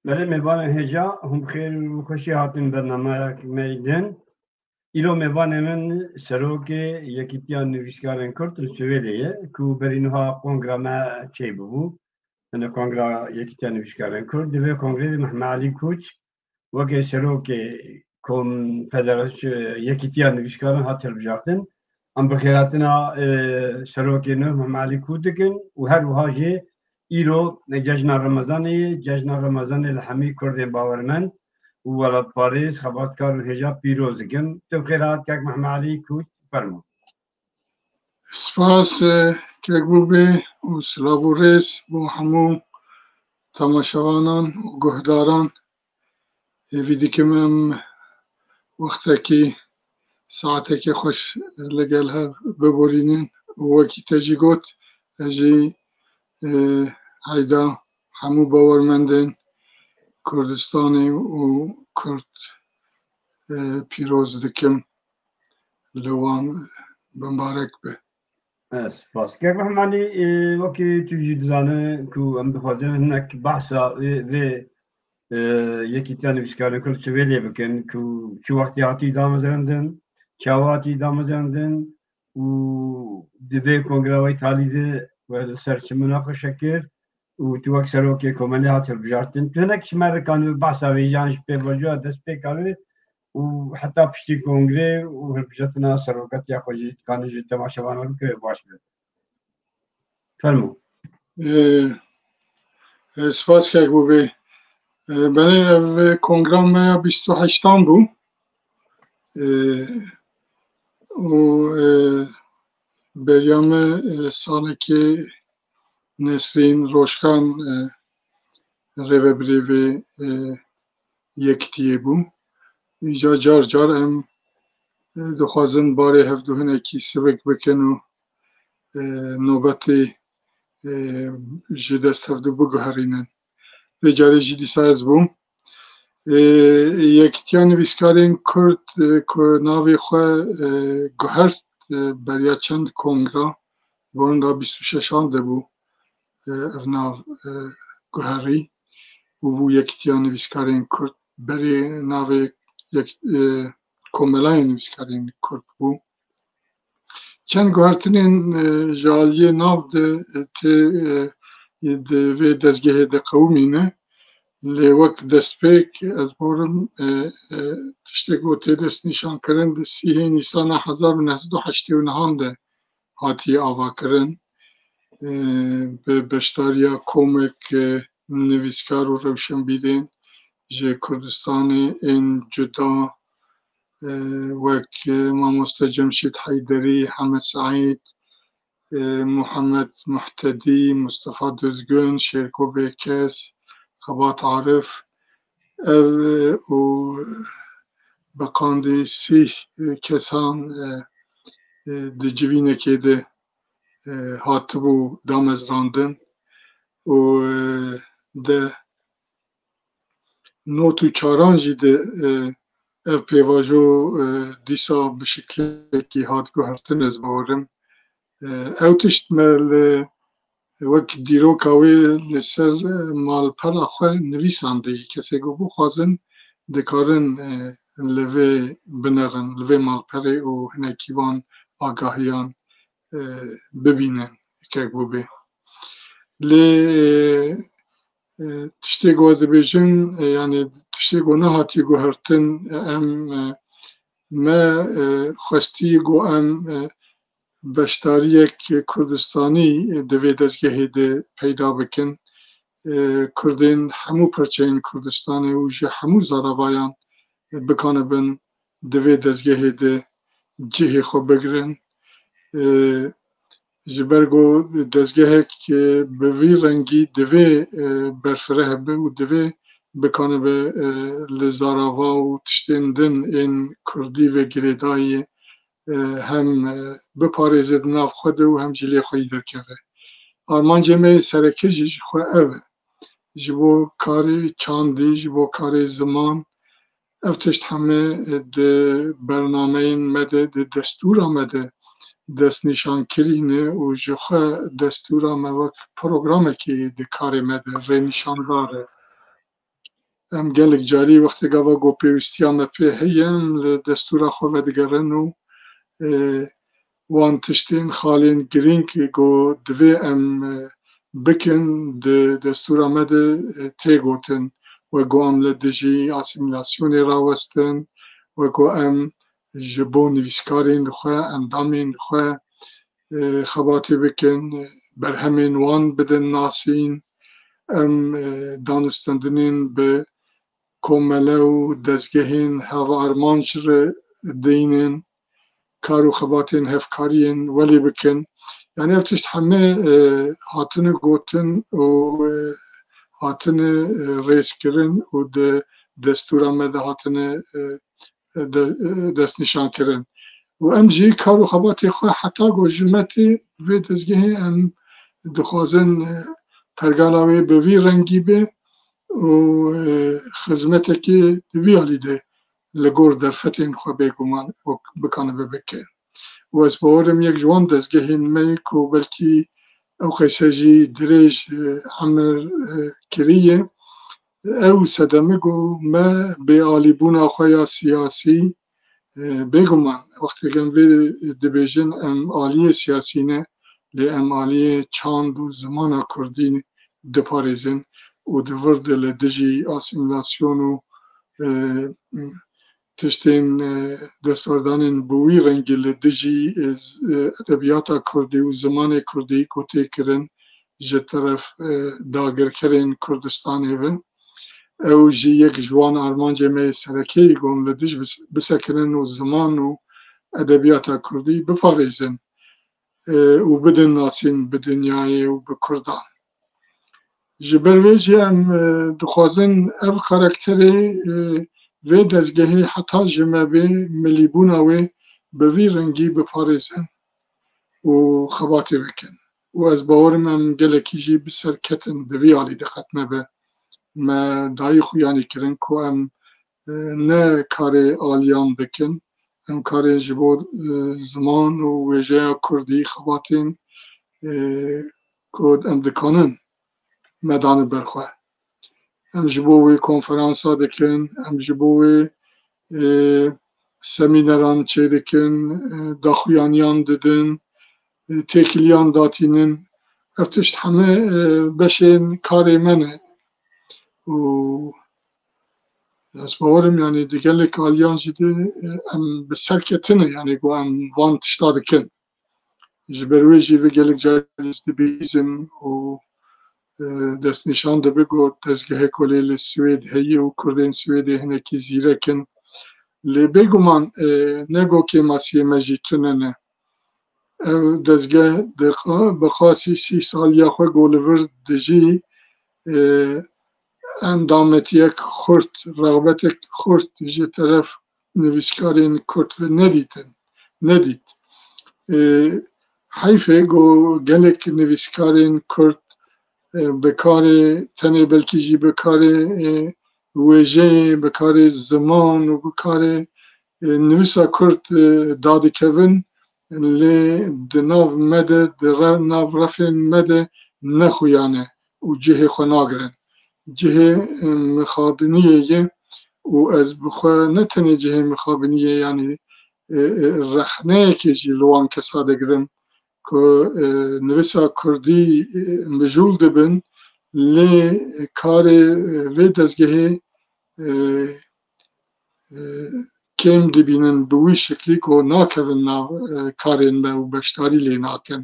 بله میوان هجا هم خیر و خوشی هاتین برنامه میدن ایرو میوان من سروک یکیتیان نویسکارن کرد سویلیه که برینها کنگرامه چی ببو من کنگرا یکیتیان نویسکارن کرد دوی کنگره محمد علی کوچ وگه سروک کم فدراش یکیتیان نویسکارن هاتل بجاختن ام بخیراتنا سروک نه محمد علی کوچ دکن و هر وهاجه ایرو جشن رمضان الحمی کردن باورمند و ولاد پاریس خبرتکار الحجاب پیروز کن تو بخیرات که محمد علی کوچ فرمو سپاس که گوبه و سلاو و ریس بو همو تماشاوانان و گهداران ویدی که من وقتا که ساعته که خوش لگل ها ببورینن و وکی تجی گوت اجی هایدا همو باورمندن کردستانی و کرد پیروز دکم لوان بمبارک به سپاس که محمد علی وکی توی دزانه که ام بخوازن هنک بحثا و یکی تانی بشکارن کرد سویلی بکن که چه وقتی هاتی دامزرندن چه واتی دامزرندن و دوی کنگراوی تالیده و سرچ مناقشه کرد و تو اکثر وقتی کمالی هاتل بجارتن تو هنک شمار کانو بحثا ویجانش پی بجوا دست پی کانو و حتی پشتی کنگره و هرپیشتنا سروکت یا خوشی کانو جی تماشاوانان که باش بید فرمو سپاس که گوبه بله کنگرام 28 بو و بریام ساله که نسرین روشکان روی بریوی یکتیه بو اینجا جار ام دخوازن باره هفدوهن اکی سوک بکن و نوبتی جدست هفدو بگوهرینن به جاری جدی ساز بو یکتیان ویسکارین کرد که ناوی خواه گوهرت بریا چند کنگرا بارندا 26 ده بو ناو گوهری و بو یکتیان ویسکارین کرد بری ناوی کملای نویسکارین کرد بو چند گوهرتنین جالیه ناو ده دزگه ده قومینه لی وقت دست پیک از بارم تشتی گوته دست نشان کرن ده 30 نیسان 1989 ده هاتی آوا کرن به بشتاریا کومک نویسکار و روشن بیدین جه کردستانی این جدا وک ماموستا جمشید حیدری حمد سعید محمد محتدی مصطفى دزگون شیرکو بیکس خبات عارف و بقاندی 30 کسان ده جوینه که ده هاتبو دامزراندن و ده نوتو چارانجی ده پیواجو دیسا بشکل که هات گوهرتن از بارم او تشت مل وک دیرو کاوی لسر مال پر خواه نویسانده کسی گو بو خوازن دکارن لوی بنرن لوی مال پره و هنکیوان آگاهیان ببینن که گو بی لی تشتی گو دبیجن یعنی تشتی گو نهاتی گو هرتن ام ما خواستی گو ام بشتاری یک کردستانی دوی دزگهی ده پیدا بکن کردین همو پرچین کردستان و جه همو زارابایان بکانه بن دوی دزگه ده جهی خو بگرن جبرگو دزگه که به وی رنگی دوی برفره به و دوی بکانه به لزاراوا و تشتندن این کردی و گریدایی هم بپارێزێت ناو خۆدا و هەم جی لێ خۆی دەرکەوێ. ئارمانجێمەی سەرەکیژیش خۆ ئەوە ji bo karê çandî ji bo karê ziman ev tişt hemê di bernameyên me de di destûra me de destnîşankirîne û ji xwe destûra me wek programekê di karê me de rênîşandar e. Em gelek carî wextê gava got pêwîstiya me pê heye em li destûra xwe vedigerin û wan tiştên xalên girîng got divê em bikin di destûra me de tê gotin wek em li dijî asîmîlasyonê rawestin wek em ji bo nivîskarên xwe endamên xwe xebatê bikin berhemên wan bidin nasîn em danûstandinên bi komele û dezgehên heva armanc re dînin kar û xebatên hevkariyên welê bikin yani ev tişt hemê hatine gotin û hatine rêzkirin û di destûra me de hatine destnîşankirin û em jî kar û xebatê xwe heta got ji metê vê dezgehê em dixwazin pergala wê bi vî rengî be û xizmetekê di vî alî de li gor derfetên xwe bêguman bikanibe bike. û ez bawerim yek ji wan dezgehên me ku belkî ew qîse jî dirêj emir kiriye ew sedemik û me bêalîbûna xwe ya siyasî bêguman wextê em vê dibêjin em aliyê siyasî ne lê em aliyê çand û zimana Kurdî diparêzin û di vir de li dijî asîmîlasyon û tiştên destberdanên bi wî rengî li dijî edebiyata Kurdî û zimanê Kurdî ku tê kirin ji teref dagirkerên Kurdistanê ve ew jî yek ji wan armancê me serekeyî got li dij bisekirin û ziman û edebiyata Kurdî biparêzin û bidin nasîn bi dinyayê û bi Kurdan. Ji ber vê jî em dixwazin ev karakterê vê dezgehê heta ji me bê milîbûna wê bi vî rengî biparêzin û xebatê bikin û ez bawerim em gelekî jî bi ser ketin di vî alî de xetme be me dayî xuyanî kirin ku em ne karê aliyan dikin em karê ji bo ziman û wêjeya Kurdî xebatên ku em dikanin medanê ber xwe em ji bo wê konferansa dikin em ji bo wê semîneran çê dikin daxuyaniyan didin têkiliyan datînin ev tişt hemê beşên karê me ne û ez bawerim yani di gelek aliyan jî de em bi ser ketine yani ku em van tişta dikin ji ber wê jî vê gelek carî ez dibîzim û destnîşan dibe got dezgehê kolê li Swêd heye û Kurdên Swêdê hinekî zîrek in lê bêguman ne got kêmasiyê me jî tune ne ew dezgeh bi qasî 30 saliya xwe got li vir dijî endametiyek xurt rağbetek xurt ji teref nivîskarên Kurd ve nedît heyfê got gelek nivîskarên Kurd bi karê tenê belkî jî bi karê wêjeyê bi karê ziman û bi karê nivîsa Kurd dadikevin lê di nav me de di nav refên me de nexuyane û cihê xwe nagirin cihê mixabiniyê ye û ez bi xwe ne tenê cihê mixabiniyê yani rexneyekê jî li wan kesa digirim ku nivîsa Kurdî mijûl dibin lê karê vê dezgehê kêm dibînin bi wî şeklî ku nakevin nav karên me û beşdarî lê nakin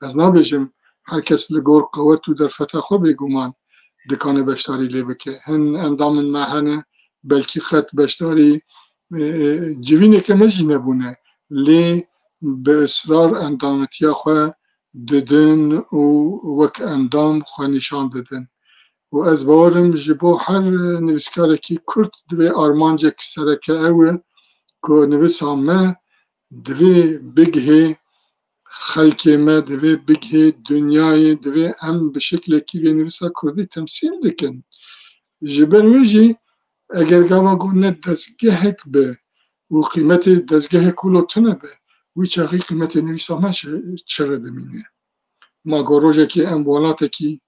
ez nabêjim herkes li gor qewet û derfeta xwe bêguman دکان بشتاری لی بکه هن اندام ما هنه بلکی خط بشتاری جوینه که مجی نبونه لی به اصرار اندامتیا خواه ددن و وک اندام خواه نشان ددن و از باورم جبو هر نویسکاره کی کرد دوی آرمانجه کسرکه اوه که نویس همه دوی بگه خلکی ما دوی بگه دنیای دوی ام به شکل کی به نویسا کردی تمثیل دکن جبر ویجی اگر گاوا گونه دزگهک به و قیمت دزگه کولو تنه به وی چاقی قیمت نویسا ما چرا دمینه ما گروژه که ام والاته کی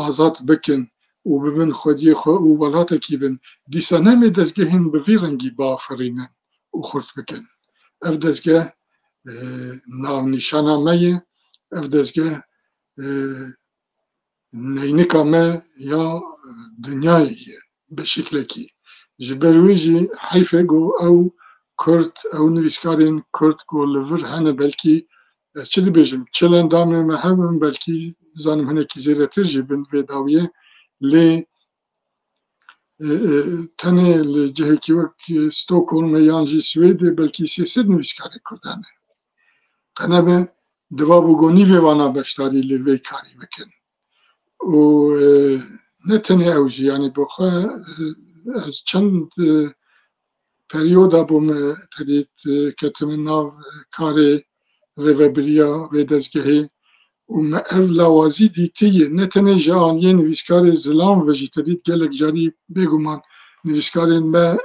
آزاد بکن و ببین خودی خود و والاته کی بن دیسا نمی دزگهین به وی رنگی بافرینن و خورد بکن اف دزگه ناو نشانه مایه اف دزگه نینکا ما یا دنیاییه به شکل کی جبرویجی حیفه گو او کرد او نویسکارین کرد گو لور هنه بلکی چلی بیجم چلن دامه مهمم بلکی زانم هنه کی زیرتر جبن و داویه لی تنه لجهه کی وک ستوکولم یانجی سویده بلکی سیسد نویسکاری کردانه قنبه دوابو گونی وانا بشتاری لی وی کاری بکن و نه تنه اوجی یعنی بخواه از چند پریودا بوم ترید کتم ناو کار ریوبریا و دزگهی و ما اف لوازی دیتیه نه تنه جانیه نویسکار زلام و جی ترید گلک جاری بگومان نویسکار ما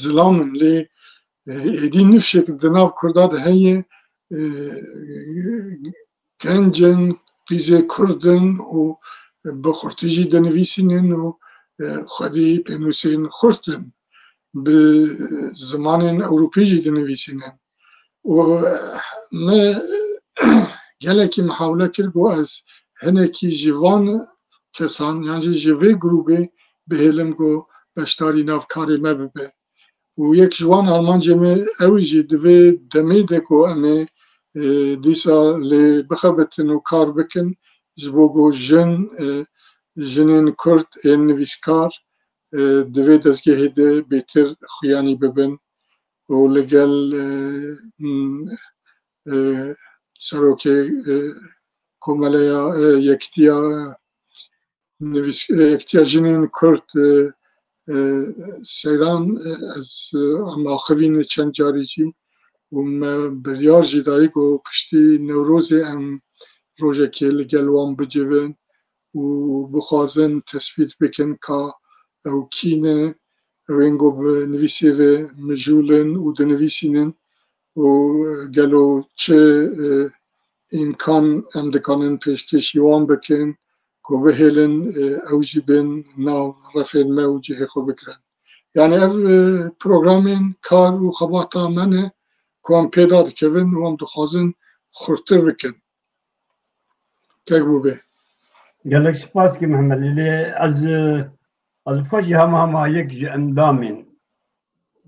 زلامن لی ایدی نفشک دناو کرداد هیه گنجن قیزه کردن و بخورتیجی دنویسینن و خودی پنوسین خورتن به زمان اوروپیجی دنویسینن و ما گلکی محاوله کرد و از هنکی جوان کسان یعنی جوه گروبه به هلم گو بشتاری نافکاری ما ببه و یک جوان آلمانجه می اویجی دوی دمیده که امه دیسا لی بخبتن و کار بکن جبوگو جنین کرد این نویسکار دوی دزگهی ده بیتر خویانی ببن و لگل سروکه کوملیا یکتیا جنین کرد سیران از اما خوین چند جاری جی و بریار جدایی گو پشتی نوروز ام روژه که لگل وان بجوین و بخوازن تثبیت بکن که او کینه او اینگو بنویسی و مجولن و دنویسینن و گلو چه امکان ام دکانن پیشکشی وان بکن که بهلن او جبن ناو رفین ما و جه خو بکرن یعنی او پروگرامین کار و خباتا منه که هم پیدا دکبن و هم دخوازن خورتر بکن که بوبه گلک سپاس کی محمد لی از فوجی هم یک اندامین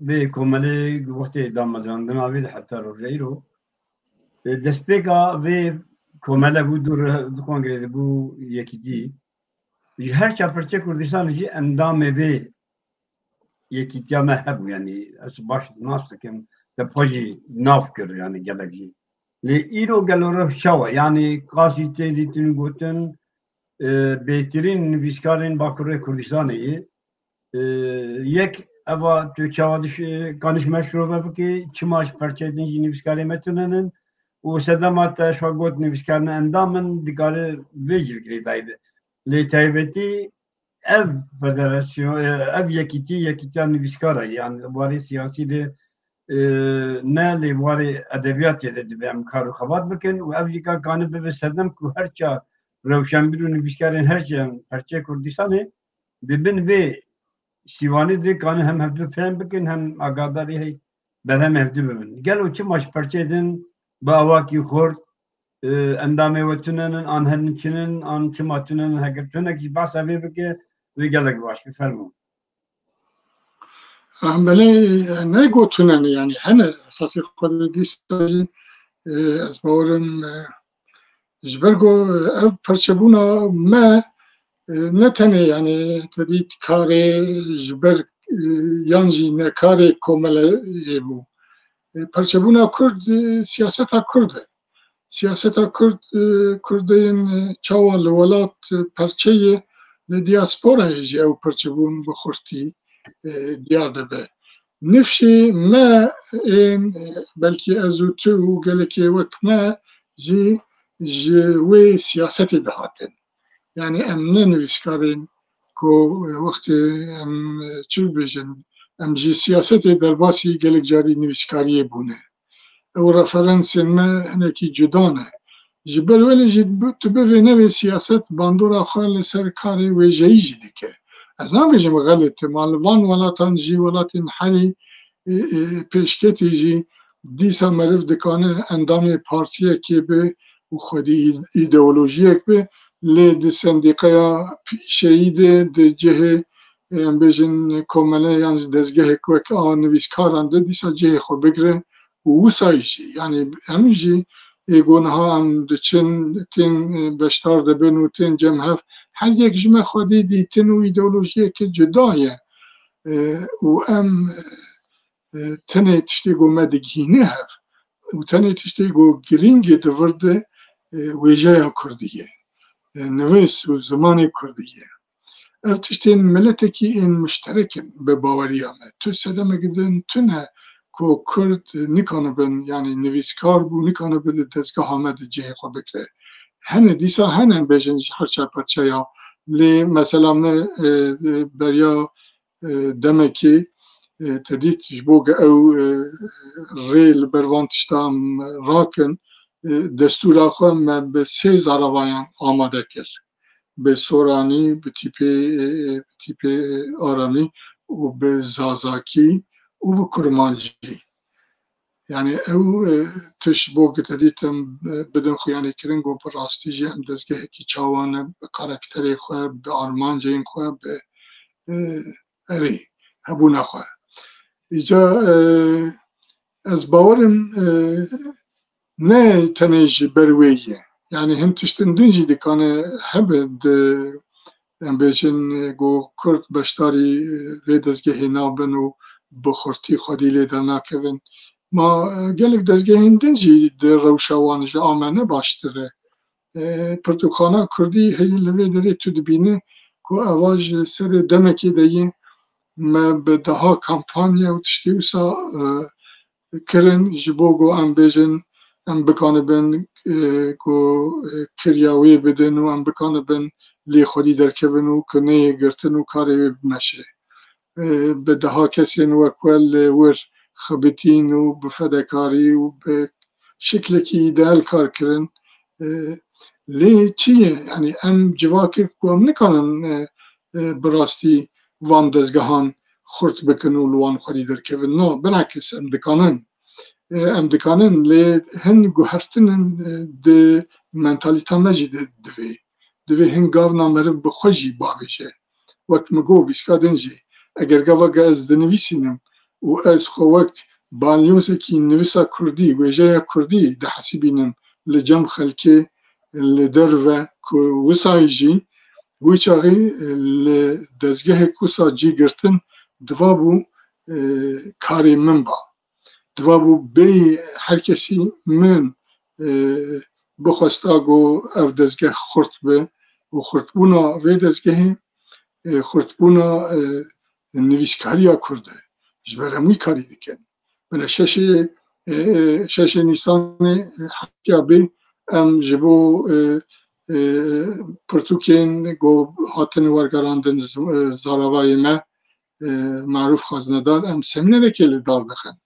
به کومله وقتی دام مزاندن آوید حتی رو جیرو دستپیکا و کومله بود دور کنگره بو یکی دی هر چپرچه کردستان جی اندام به یکی تیا مهبو یعنی از باش ناست کم دپوجی ناف کر یعنی گلگی لی ایرو گلورو شوا یعنی قاسی تیدیتون گوتن بهترین نویسکارین باکره کردستانه یک اوا تو چاودش کانش مشروع بکی چماش پرچه دینجی نویسکاری متونن و صدامات شاگوت نویسکارن اندامن دیگاره ویجر کردایده لی تایبتی ev federasyon, ev yekitiya nivîskara yani warê siyasî de ne lê warê edebiyatê de dibe em kar û xebat bikin û ev jî kanî bibe sedem ku her ça rewşenbîr û nivîskarên her şey Perçeya Kurdistanê dibin vê şîvanê de kanî hem hevdû fêm bikin hem agadarî hey berhem hevdû bibin. Gelo çima ji perçê din bi awakî xurt endamê we tunenin an hennîçinin an çima tunenin heger tunekî behsa vê bike وی گلک باش بفرمون بله نگوتونن یعنی هنه اساسی خود دیستاجی از باورم جبرگو او پرچبونا ما نتنه یعنی تدید کار جبر یانجی نکار کومل بو پرچبونا کرد سیاست کرده سیاست کردین چاوال ولات پرچه دیاسپورا جی او پرچبون بخورتی دیار دبه نفشي ما إن بلكي أزوتو وقالك وك ما جي سياستي دهاتن يعني أمنن ويشكارين كو وقت أم تشو بيجن أم جي سياستي درباسي قالك جاري نويشكاريه بونه أو رفرنس ما هناكي جدانه جبل ولی تو به نوی سیاست باندورا خال سرکاری و جایی دیگه از نمیجم غلط مال وان ولاتان جی ولاتین حری پیشکتی جی دیسا معرف دکانه اندام پارتیه که به و خودی ایدئولوژیه که لی دی سندیقیا شهیده دی جه بیجن کومله یعنی دزگه که آن نویسکاران ده دیسا جه خو بگره و وسایشی یعنی همیجی گونها هم دچن تین بشتار دبن و تین جمع هر یک جمع خودی دیتن و ایدئولوژیه که جدایه و ام تنه تشتی گو مدگینه هف و تنه تشتی گو گرینگ دورده ویجای کردیه نویس و زمان کردیه اف تشتین ملتکی این مشترکن به باوری آمد تو سدم گدن تنه کو کرد نیکانه بن یعنی نویسکار بو نیکانه بده دزگاه آمد جه خو بکره هنه دیسا هنه بیجن هرچه پرچه یا لی مثلا بریا دمکی تدید جبوگ او ریل بروان تشتام راکن دستور آخوا من به 3 زاروایان آماده کرد به سورانی به تیپ آرامی و به زازاکی و به کرمانجی یعنی او تش بو گتریتم بدن خیانه کرن گو پر راستی جی هم دزگه کی چاوانه به کاراکتری خواه به آرمان جین خواه به اری هبونه خواه ایجا از باورم نه تنیج برویه یعنی هم تشتن دنجی دکانه هبد بیشن گو کرد بشتاری ویدزگه نابن و بخورتی خودی لیدر ناکوین ما گلک دزگه هندنجی در روشوانج آمنه باشتره پرتوخانه کردی هی لوی داری تو دبینه که اواج سر دمکی دیگه ما به دها کمپانیا و تشتیوسا کرن جبوگو ام بیجن ام بکانه بن گو کریاوی بدن و ام بکانه بن لی خودی درکبن و کنه گرتن و کاری بمشه به دها کسی وکول ور خبتین و به فداکاری و به شکلی که ایدال کار کرن لی چیه یعنی ام جواکی که ام نکنن براستی وان دزگهان خورد بکن و لوان خودی درکبن نه بنعکس ام دکانن لی هن گوهرتنن ده منتالیتا نجی دوی هن گاو نامرف بخوشی باویشه وقت مگو بیشکادنجی اگر گاوگا از دنویسینم و از خو وقت بانیوزه کی نویسا کردی ویجه کردی ده حسیبینم لجم خلکه لدروه که وسایجی ویچاقی لدزگه کوسا جی گرتن دوابو کاری من با دوابو بی هر کسی من بخواستا گو او دزگه خورد به و خورتبونا وی دزگه خورتبونا نویسکاریا کرده جبره موی کاری دیکن بله شش نیسان حقیابی ام جبو پرتوکین گو هاتن ورگراندن زاراوای ما معروف خزندار ام سمینره که دار دخن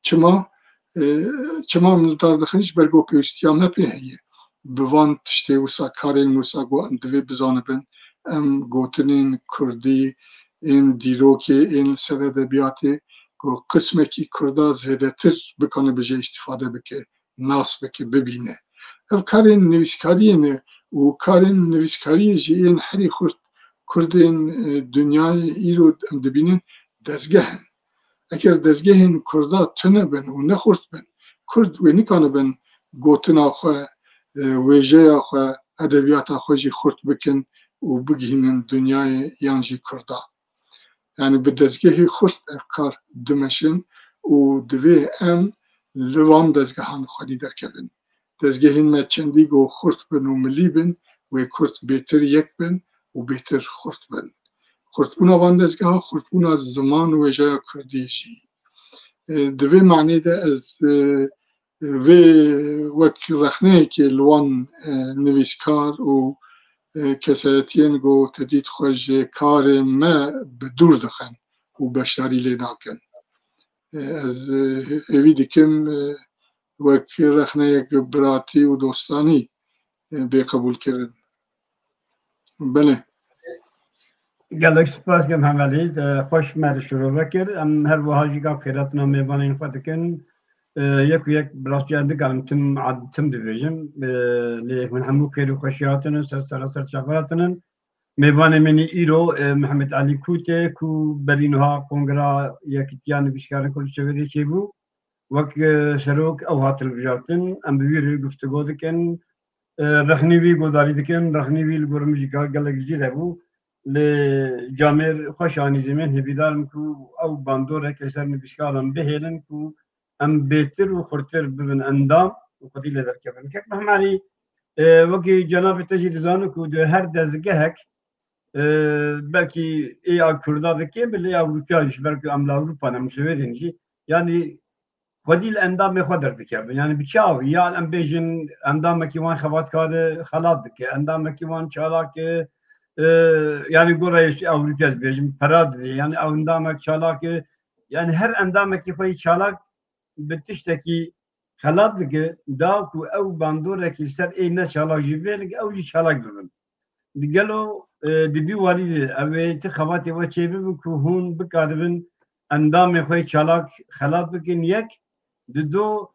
چما ملدار دخنش برگو پیوستیام نپیهیه بوان تشتی وسا کارین وسا گو ام دوی بزانه بن ام گوتنین کردی این دیروکی این سر ادبیاتی گو قسمه کی کردا زیاده تر بکنه بجه استفاده بکه ناس بکه ببینه او کارین نویسکاری نه و کارین نویسکاری جی این حری خورد کردین دنیای ایرو ام دبینن دزگهن اگر دزگهن کردا تنه بن و نخورد بن کرد و نیکانه بن گوتنا خواه ویژه خو ادبیات خوشی خورد بکن و بگهینن دنیای یانجی کردا یعنی به دزگهی خورد افکار دمشن و دوی ام لوان دزگهان خودی درکبن دزگهین ما چندی گو خورد بن و ملی بن و کرد بهتر یک بن و بهتر خورد بن خورد بونا وان دزگه خورد بونا زمان و ویژه کردی جی دوی معنی ده از وی وک رخنه که لوان نویسکار و کسایتین گو تدید خوش کار ما به دور دخن و بشاری لیداکن از اوی دیکم وک رخنه یک براتی و دوستانی به قبول کردن بله گلک سپاس کم همالی خوش مر شروع بکر ام هر وحاجی که خیراتنا میبانه این خود کن یک براستی انده کلم تم دیویژن لی من همو خیر و خوشیاتن سر شفراتن میبانه منی ایرو محمد علی کوته کو برینها کنگرا یکیتیان بیشکارن کل شویدی چی بو وک سروک او هاتل بجاتن ام بویر گفتگو دکن رخنیوی گوداری دکن رخنیوی لگرمجی که گلک جیده بو لجامر خوش آنی زمین هبیدارم کو او باندوره که سر نبیشکارم بهیلن کو ام بهتر و خورتر ببن اندام و خودی لدر کبن که همانی وکی جناب تجید زانو کو ده هر دزگه هک belki Kurda'daki bile Avrupa'ymış belki amla Avrupa'na müşevedinci yani vadil endam mekhaderdik yani bir çav ya embejin endam mekivan xavatkade xalatdik endam mekivan çalak yani gorayış Avrupa'yız bejim parad yani endam çalak yani her endam mekifayı çalak bitişteki xalatdik da ku ev bandoraki ser eyne çalak jibelik ev çalak bibin digalo دیدی والی اوه تی خواسته و چه بیم که هون بکاربن اندام خوی چالاک خلاف بکن یک دو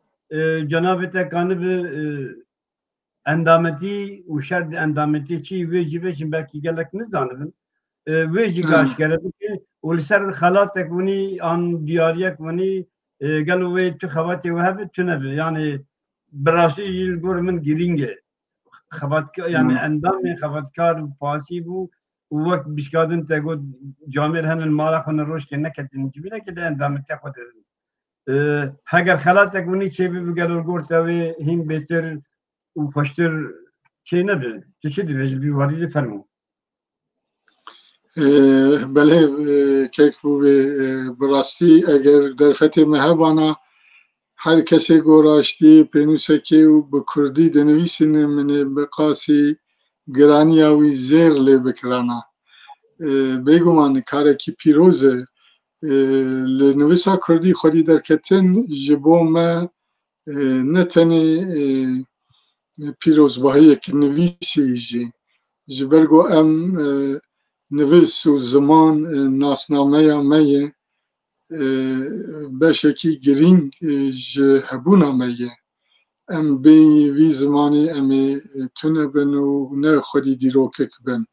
جناب تکانه به اندامتی و شرط اندامتی چی ویجی بچین belki گلک نزانبن ویجی کاش کرده که ولسر خلاف تکونی آن دیاریک ونی گلو وی تی خواسته و هب تونه yani براستی یل گورمن گرینگه خواهد یعنی اندام خواهدکار پاسی بو وقت بیشکادن تگو جامعه هنن مالا خون روش که نکتن جبینه که اندام تخود اگر خلال تگونی چه بی بگرد گورتاوی هم بهتر و خوشتر چه نبی چه دیویج بی وارد فرمو بله که بو براستی اگر در فتح مهبانا هر کسی گوراشتی پینوسکی و به کردی دنویسین من بقاسی گرانیاوی زیر لی بکرانا بگمان کاره کی پیروزه لنویسا کردی خودی در کتن جبو ما نتنی پیروز باهی که نویسی جی جبرگو ام نویس و زمان ناسنامه یا میه بشکی گرینگ هبونا میه ام بی وی زمانی امی تونه بن و نه خودی دیروکک بن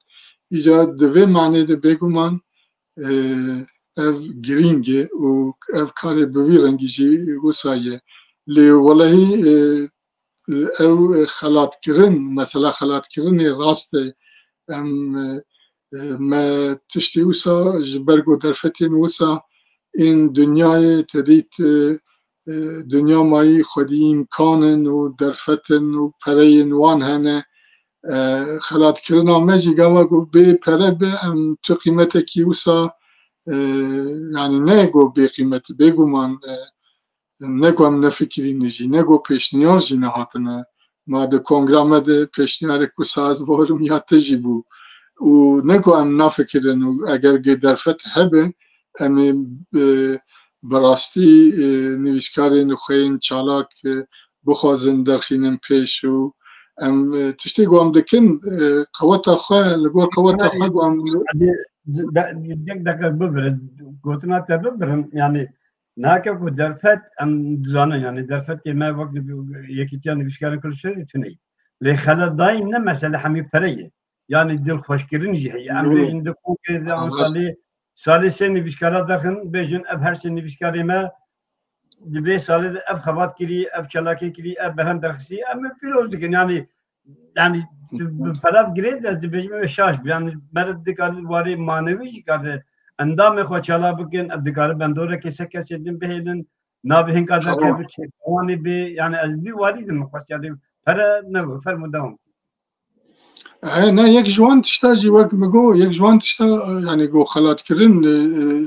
ایجاد دوی معنی ده بگومان اف گرینگه و اف کار بوی رنگی جی وسایه لی والهی او خلات کرن مثلا خلات کرن راسته ام ما تشتی وسا جبرگو درفتین وسا این دنیای تدید دنیا مایی خودی امکانن و درفتن و پرین وان هنه خلات کرنا مجی گوا گو به پره به ام تو قیمت کی وسا یعنی نه گو به قیمت بگو من نگو هم نفکری نجی نگو پیشنیاز جی نهاتنه ما ده کنگرامه ده پیشنیار کو ساز بارم یا تجی بو و نگو هم نفکرن و اگر گه درفت هبه امی براستی نویسکاری نخوین چالاک بخوازن درخینن پیش و ام تشتی گوام دکن قوتا خواه لگور قوتا خواه گوام یک دقیقه ببرد گوتنا تا ببرم یعنی ناکه کو درفت ام دزانه یعنی درفت که ما وقت یکی تیا نویسکاری کل شده تونی لی خلال داین نه مسئله همی پریه yani dil hoşgirin jihi am bejin de ku ke sali seni nivişkara daxin bejin ev her seni nivişkarime دبي سالد أب خبات كري أب شلاكي كري أب بهم درخسي أم بيروز دكن يعني بفراب جريد از دبي شاش يعني مرد دكان واري مانوي كده اندام خو چلا بكن ابدكار بندوره كيسه كيسه دين بهدن نابهن كذا تمام. كبر واني بي يعني از دي واري دم خاص يعني نو فرمودهم نه یک جوان تشتا جی وقت مگو یک جوان تشتا یعنی گو خلات کردن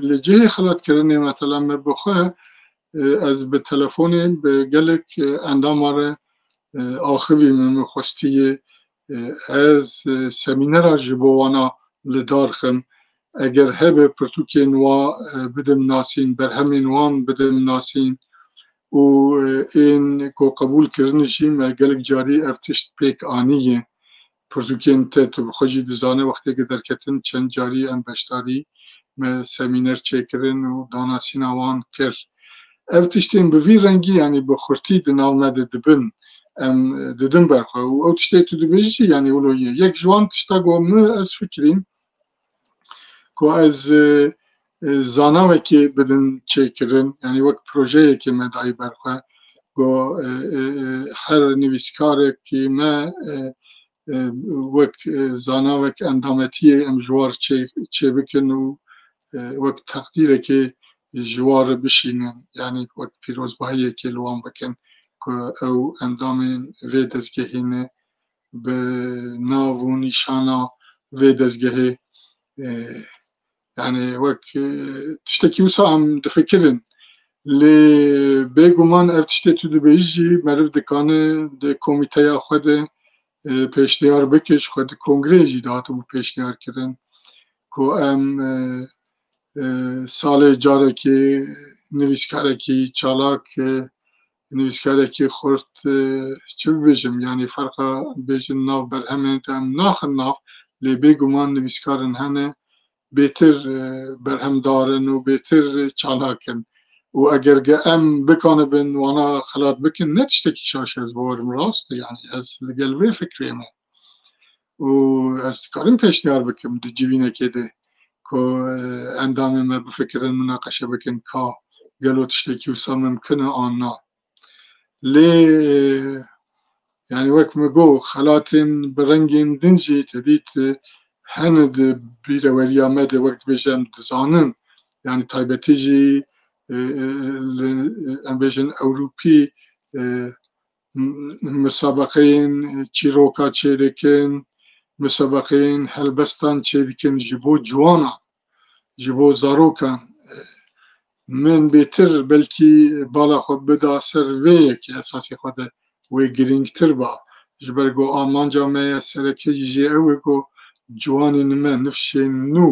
لجه خلات کردن مثلا مبخه از به تلفن به گلک اندام آره آخوی مخواستی از سمینر جبوانا لدارخم اگر هبه پرتوکین و بدم ناسین بر همین وان بدم ناسین و این کو قبول کردنشی ما گلک جاری افتشت پیک آنیه پرتوکین ته تو خوشی دزانه وقتی که درکتن چند جاری ام بشتاری ما سمینر چکرن و داناسین آوان کرد افتشتین به وی رنگی یعنی به خورتی دناو مده دبن ام ددن برخوا و او تشتی تو دبیجی یعنی اولویه یک جوان تشتا گو از فکرین که از زانه که بدن چکرن یعنی وقت پروژه که مدعی برخوا گو هر نویسکار که ما وقت زانه وقت اندامتی ام جوار چه بکن و وقت تقدیره که جوار بشینن یعنی وقت پیروزبایی که لوان بکن که او اندام وی دزگهینه به ناو و نیشانا وی دزگهه يعني وك تشتكي وسا عم دفكرن لي بيجومان اف تشتكي دو بيجي معرف دكانه دي كوميتايا خود پیشنهار بکش خود کنگره جی دهاتو بو پیشنهار کرن که ام سال جاره که نویسکاره که چالاک نویسکاره که خورد چه بجم یعنی فرقا بجن ناف بر همه تام ناخن ناف لی بگمان نویسکارن هنه بهتر برهم دارن و بهتر چالاکن و اگر ام بکنه بن وانا خلات بکن نتشتکی شاش از بورم راست یعنی از لگلوه فکریم و از کارم پیشنهار بکم دی جیوینه که ده که اندام ما بفکرن مناقشه بکن که گلو تشتکی و سا ممکنه آنا لی يعني وقت مجو خلاتن برنجين دنجي تديت هند بيروريا مدى وقت بيجن دزانن يعني تايبتيجي بيجن أوروبي مسابقين تشيروكا تشيركن مسابقين هلبستان تشيركن جبو جوانا جبو زاروكان من بيتر بلكي بالا خود بدا سرويه كي أساسي خود وی گرینگتر با جبرگو آمان جامعه سرکی جی اوگو جوانی نمه نفشین نو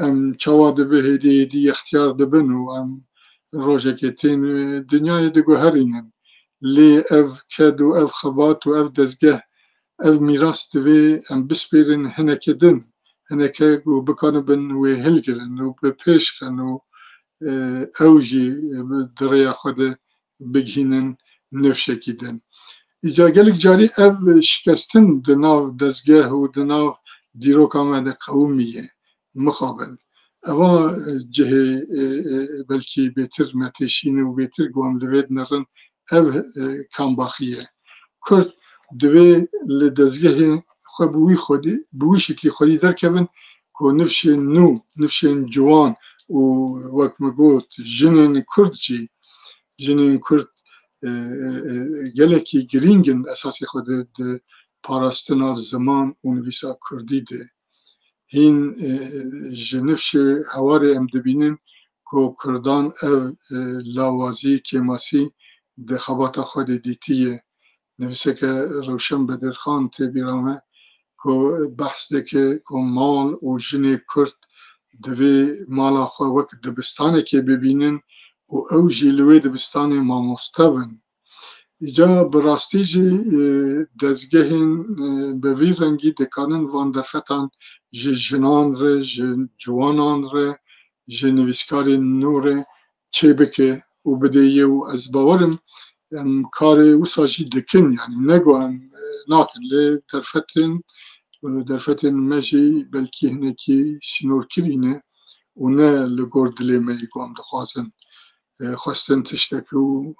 ام چواد به هدی اختیار دبن و ام روزه که تین دنیای دگو هرینن لی اف کد و اف خبات و اف دزگه اف میراست دوی ام بسپیرن هنکه دن هنکه گو بکانو بن و هلگرن و بپیش کن و اوجی دریا خود بگهینن نفشکی دن ایجا گلک جاری اف شکستن دناو دزگه و دناو دیروک آمده قومیه مخابل اما جه بلکی بهتر متشینه و بهتر گوام دوید نرن اف کامباخیه کرد دوی لدزگه خو بوی شکلی خودی در کبن که نفشین نو نفشین جوان و وقت مگوت جنین کرد جی جنین کرد gelekî girîngin esasê xwe di parastina ziman û nivîsa Kurdî de hîn ji nifşê hewarê em dibînin ku Kurdan ev lawazî kêmasî di xebata xwe de dîtiye nivîseke Rewşen Bedirxan tê bîra me ku behs dike ku mal û jinê Kurd divê mala xwe wek dibistanekê bibînin û ew jî li wê dibistanê mamoste bin Îca bi rastî jî dezgehên bi vî rengî dikarin van derfetan ji jinan re, ji ciwanan re, ji nivîskarên nû re çêbike û bidêye û ez bawerim em karê wisa jî dikin yani nego em nakin lê derfetên me jî belkî hinekî sînorkirî ne û ne li gor dilê me jî got em dixwazin خواستن تشتکی و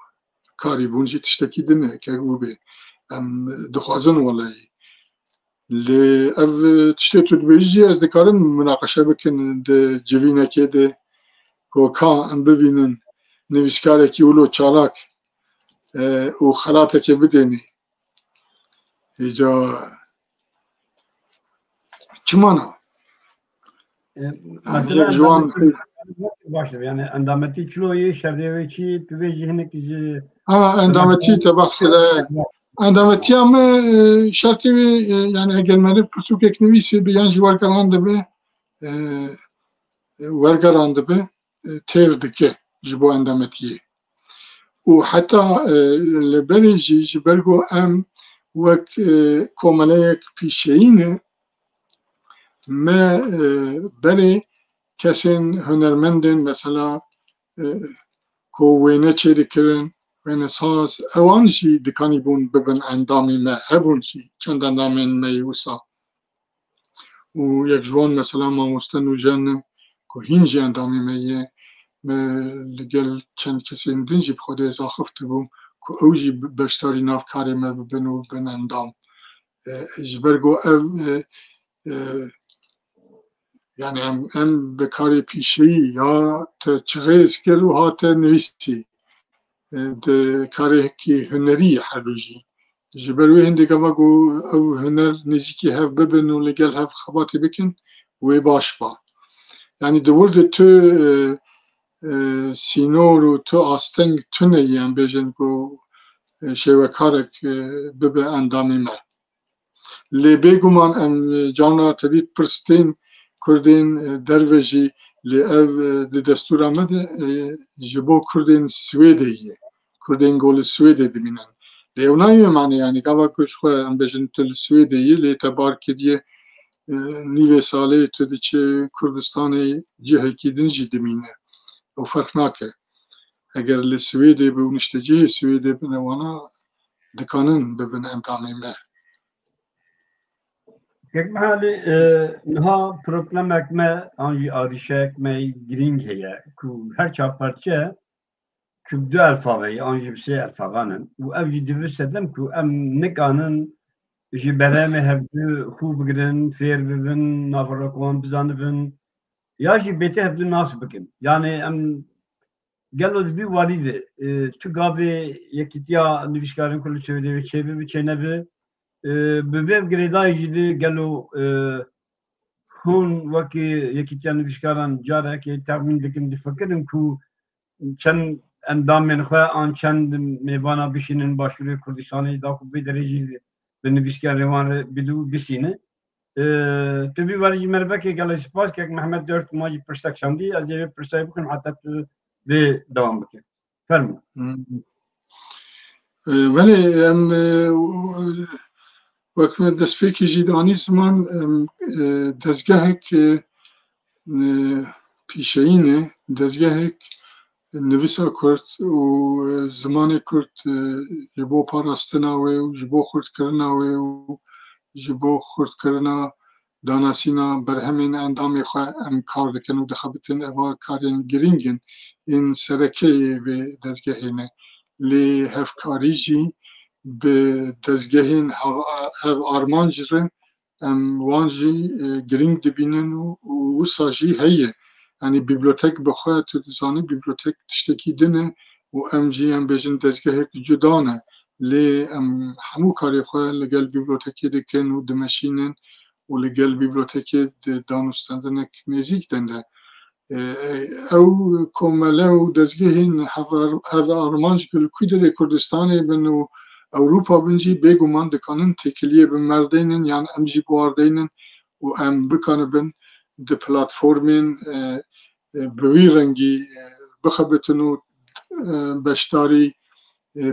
کاری بونجی تشتکی دنه که بوده ام دخوازن والایی لی او تشتکی بیجی از دکارم مناقشه بکن ده جوینه که ده که ام ببینن نویسکاره که اولو چالاک و خلاته که بدنی ایجا چمانا مثلا یک جوان باشه یعنی اندامتی چلوی شردیوی چی توی هنک اندامتی تباس کرده اندامتی هم شرطی یعنی اگر مریض پرسوک یک نویسی بیان جوارگران دبه ورگران دبه تیر دکه جبو اندامتیه و حتی لبری جبرگو ام وک کومله یک پیشینه ما بری کسین هنرمندن مثلا کو وینه چیری کرن وینه ساز اوانجی دکانی بون ببن اندامی ما هبونجی چند اندامی میوسا و یک جوان مثلا ما مستنو جنه که هینجی اندامی میه لگل چند کسین دنجی بخوده ازا خفته بوم که اوجی بشتاری ناف کاری ما ببن و ببن اندام جبرگو او یعنی ام به کار پیشه‌ای یا چغه اسکل و هات نویسی ده کاری که هنری حروجی جبروی هندی که بگو او هنر نزیکی هف ببن و لگل هف خباتی بکن و باش با یعنی دورد تو سینور و تو آستنگ تو نیم بیجن کو شیوه کارک ببه اندامی ما لی بگو من ام جانا تدید پرستین کردین دروژی لی او دستور آمده جبو کردین سویدیه کردین گول سویده دمینن لی اونایی معنی یعنی که وقتش خواه ام بجن تل سویدیه لی تبار کردیه نیوه ساله تو دیچه کردستان جهه کی دنجی دمینه و فرق ناکه اگر لی سویده به اونشته جه سویده بنوانا دکانن ببن امتامه مه یک محلی نها پروگرامک ما آنجی آریشک ما گرینگ هیا که هر چاپرچه که دو الفابایی آنجی بسه الفابانن و اوجی دوست دم که ام نکانن جی برام هفته خوب بگیرن فیر ببین نافرقوان بزنن یا جی بهتر هفته ناس بکن یعنی ام گلو دوی والیده تو گابی یکیتیا نویسکارن کل شده و چه به چه نبه به ویب گریدای جدی گلو هون وکی یکیتیا نویسکاران جاره که تقمین دکن دفکرن که چند اندام من خواه آن چند میوانا بشینن باشوری کردستانی دا خوب به درجی به نویسکار روان بدو بسینه تو بی والی مربع که گله سپاس که محمد دارت ماجی پرستک شاندی از جیب پرستای بکن حتی تو به دوام بکن فرمو ولی ام وقت دستپیکی جیدانی زمان دزگاه که پیشینه دزگاه نویسا کرد و زمان کرد جبو پاراستنا و جبو خورد کرنا و جبو خورد کرنا داناسینا برهمین اندامی خواه ام کار دکن و دخبتن اوا کارین گرینگن این سرکه به دزگاهینه لی هفکاری جی به دزگاهین هف آرمان جرن ام وانجی گرینگ دبینن و ساجی هیه یعنی بیبلیوتک بخواه تو دزانی بیبلیوتک تشتکی دنه و ام جی ام بیجن دزگاه جدانه لی ام همو کاری خواه لگل بیبلیوتکی دکن و دمشینن و لگل بیبلیوتکی دانستندنک نزیک دنده او کومله و دزگاهین هف آرمانج کل کوی در کردستانی بن و اوروپا بنجی بگو من دکانن تکلیه به مردینن یعنی ام جی بواردینن و ام بکنه بن ده پلاتفورمین بوی رنگی بخبتن و بشتاری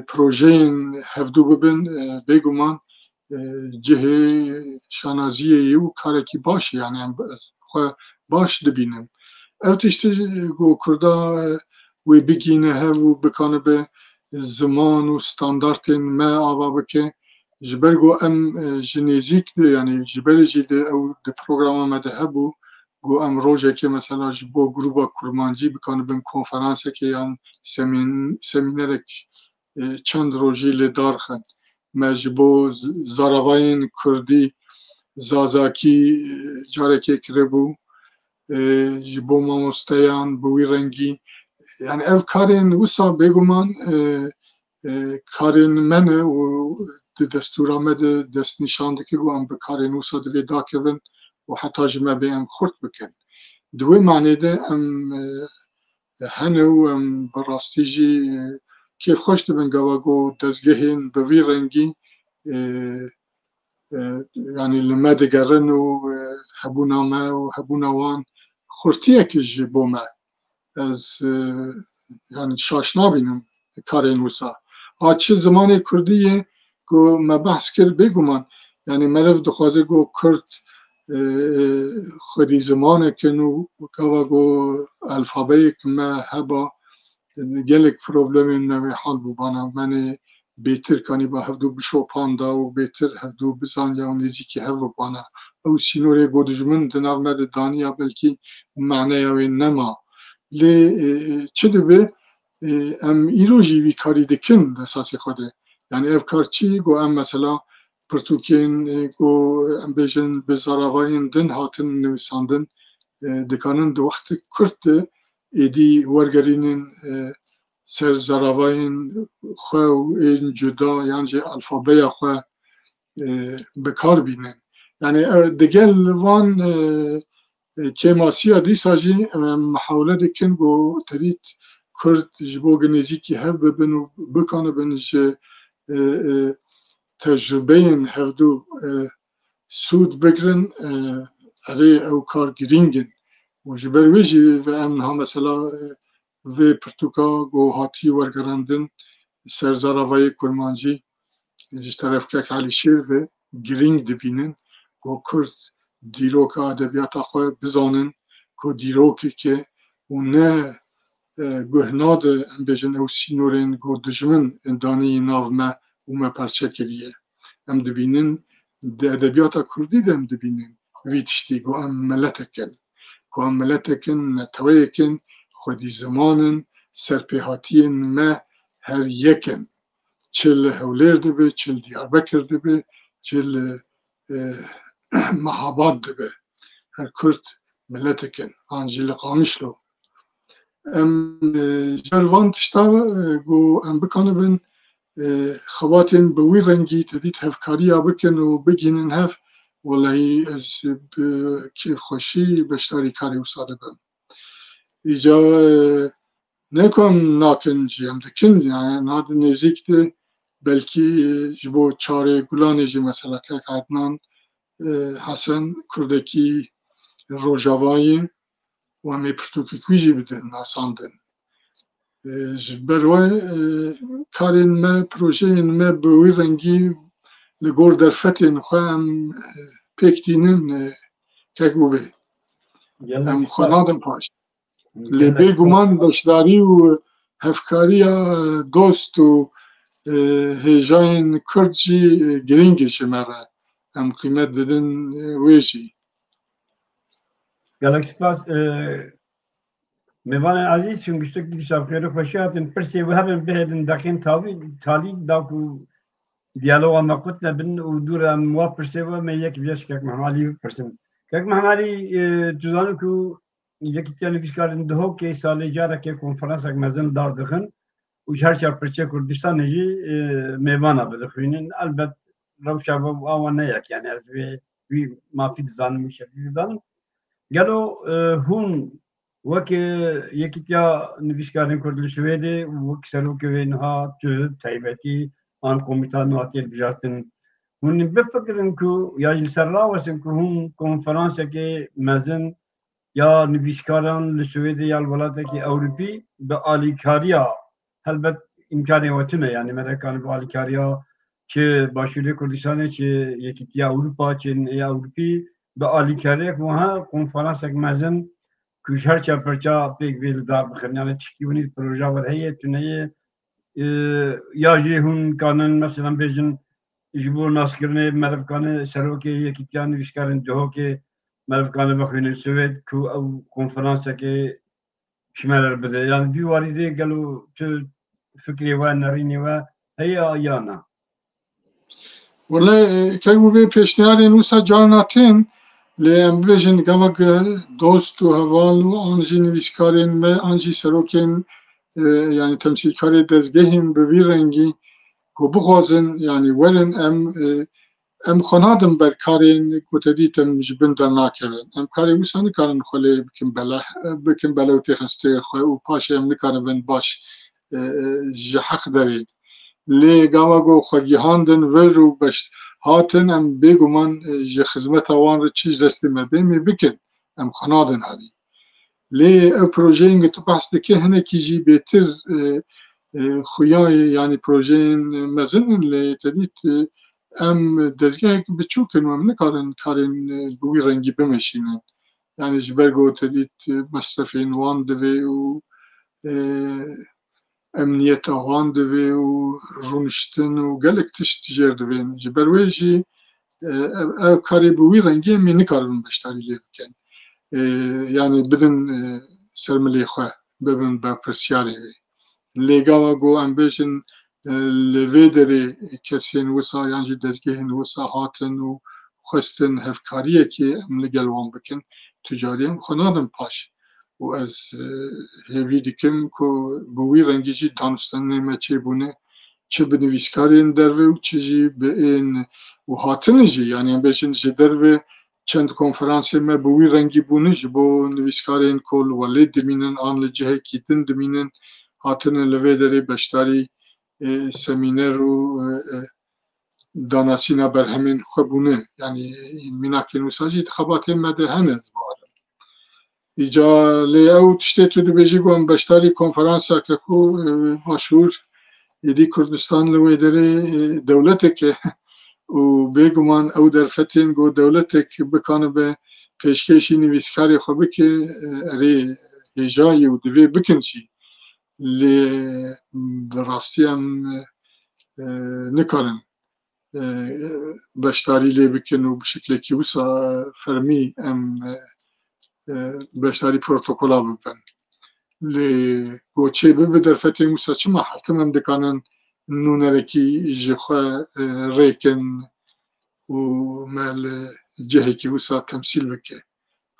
پروژین هفدو ببن بگو من جهه شانازیه یو کارکی باشه یعنی باش دبینم او تشتی گو کرده وی بگینه هفو بکنه به زمان و ستاندارتین ما آوا بکه جبرگو ام جنیزیک ده یعنی جبر جیده او ده پروگرام آمده هبو گو ام روزه که مثلا جبو گروبا کرمانجی بکنه بم کنفرانس که یان سمینر چند روزی لدار خند مجبو زاراواین کردی زازاکی جاره که کربو جبو ماموستیان بوی رنگی یعنی اف کارین وسا بگومان کارین منه و دستور آمد دست نشانده که گو ام به کارین وسا دوی دا کبن و حتی جمع به ام خورد بکن دوی معنی ده ام هنو ام براستی جی کیف خوش دبن گواگو دزگهین بوی رنگی يعني لما دقرن وحبونا ما وحبونا وان خورتيه كج بوما از يعني شاشنا بينم كارين وسا هاتش زمان كردية گو ما بحث كر بيگومان يعني مرف دخوازه گو كرد خودي زمان كنو وكوا گو الفابيك ما هبا گلک پروبلم نوی حال ببانا من بهتر کنی با هفدو بشو پاندا و بهتر هفدو بزان یا نیزی که هف ببانا او سینوری گودجمن دناو مد دانیا بلکی معنی اوی نما لی چه دبه ام ایرو جیوی کاری دکن اساسی خوده یعنی اف کارچی گو ام مثلا پرتوکین گو ام بیجن بزاراواین دن هاتن نویساندن دکانن دو وقت کرد ایدی ورگرینن سر زراواین خواه و این جدا یعنی الفابه خواه بکار بینن یعنی دگل وان کماسی دیسا جی محاوله دکن گو ترید کرد جبو گنیزی که هف ببن و بکانه بن جه تجربه این هفدو سود بگرن اره او کار گرینگن و جبر ویجی و امنها مثلا و پرتوکا گو هاتی ورگراندن سرزاراوای کرمانجی از طرف که علی شیر و گرینگ دبینن گو کرد دیروک ادبیات خواه بزانن گو دیروکی که و نه گهناد ام بیجن او سینورین گو دجمن اندانی ناو ما و ما پرچه کریه ام دبینن ده ادبیات کردی ده ام دبینن ویتشتی گو ام ملتکن گو ام ملتکن نتویکن خودی زمانن سرپیهاتین ما هر یکن چل هولیر دبه چل دیاربکر دبه چل محابات دبه هر کرد ملتکن آنجیل قامشلو ام جروان تشتا گو ام بکنه بن خواتین بوی رنگی تبید هفکاری بکن و بگینن هف والله از کیف خوشی بشتاری کاری وساده بم ایجا نکن ناکن جیم دکن یعنی ناد نزیک ده بلکی جبو چاره گلانی جی مثلا که عدنان حسن کردکی روژاوایی و همی پرتوکی کویجی بده ناساندن بروی کارین ما پروژه ما بوی رنگی لگور در فتین خواهم پیکتینن که گوبه هم خانادم پاش لبه گمان بشداری و هفکاری دوست و هیجاین کردجی گرینگش مرا هم قیمت دادن ویجی گلک سپاس میوان عزیز چون گشتک دیشب خیر خوشی هاتن پرسی و هبن بهدن دقیقاً تالی داکو دیالوگ ما قلت نبن ودور مواب پرسی و می یک بیش که محمالی پرسن که محمالی جزانو کو یکی تیانی فیشکارن دهو که سال جاره که کنفرانس اک مزن دار دخن و هر پرچه کردستان جی میوان بدخوینن البته روشا و آوان نیک یعنی از وی مافی دزان میشه دزان گلو هون وک یکی تیا نویسکارن کردل شویده وک سروک وینها تو تایبتی آن کمیتان نواتیل بجارتن هون بفکرن کو یا جلسر راوسن کو هون کنفرانس که مزن یا نویسکاران لشویده یا الولاده که اوروپی به آلیکاریا البته امکانی واتنه یعنی مرکان به آلیکاریا که باشوری کردستانه که یکی تیا اروپا چه یا اوروپی به آلیکاریا که وها کنفرانس که مزن کش هر چه پرچا پیک ویل دار بخرن یعنی تشکیونی پروژه ور هیه تونه یا جه هون کانن مثلا بیشن جبور ناس کرنه مرف کانه سروکی یکی تیا نویسکارن دهو که مالف كان بخوين السويد كو أو كونفرنسا كي شمال بده يعني في واردي قالوا فكري ونريني هي أيانا والله كانوا بي پیشنهاد نوسا جاناتين لأن بيجن قامك دوست و هوال و آنجي نویسکارین و آنجي سروکين يعني تمثيل كاري دزگهين بوي رنگي و بخوازن يعني ورن ام خنادم بر كارين كتديتم جبن در ناكرن ام كاري وسا نكارن خلي بكم بلو تخستي خو و پاش ام نكارن بن باش جحق داري لي قامگو خواهیهاندن ور و بشت هاتن ام بگومان جه خدمت وان رو چیز دستی مده می بکن ام خنادن هادی لي پروژه اینگه تو بحث دکه هنه کی جی بهتر خویای يعني پروژین مزن لي تدید ام دزگه بچوکن و ام نکارن کارن بوی رنگی بمشینن يعني جبرگو تدید مصرفین وان دوی و امنیت آوان دوی و رونشتن و گلک تشت جر دوین جبروی جی او کاری بوی رنگی می نکارن بشتاری لی بکن يعني بدن سرملي خواه ببن با پرسیاری وی لیگاوا گو ام بیشن لوی داری کسین وسا یعنی دزگهین وسا هاتن و خستن هفکاریه که ام لگلوان بکن تجاریم خنادم پاش و از هیوی دیکم که بوی رنگی جی دانستن نیمه چه بونه چه بنویسکارین دروه و چه جی به این و هاتن جی یعنی ام بیشن جی دروه چند کنفرانسی ما بوی رنگی بونه جی بو نویسکارین کل ولی دمینن آن لجهه کیتن دمینن هاتن لوی داری بشتاری سمینر و داناسینا برهمین خوبونه یعنی میناکین وساجی انتخابات مده هنز باره ایجا لی او تشتی تو دو بیجی گوان بشتاری کنفرانسا که خو مشهور ایدی کردستان لوی داری دولته که و بگمان او در فتین گو دولته که بکانه به پیشکشی نویسکاری خوبه که اری هجایی و دوی بکن چی لی راستی هم نکارن بشتاری لی بکن و بشکل که وسا فرمی ام بشتاری پروتوکولا ببن لی گوچه ببه در فتح موسا چه محلتم هم دکانن نونرکی جخوا ریکن و مال جهی که وسا تمثیل بکه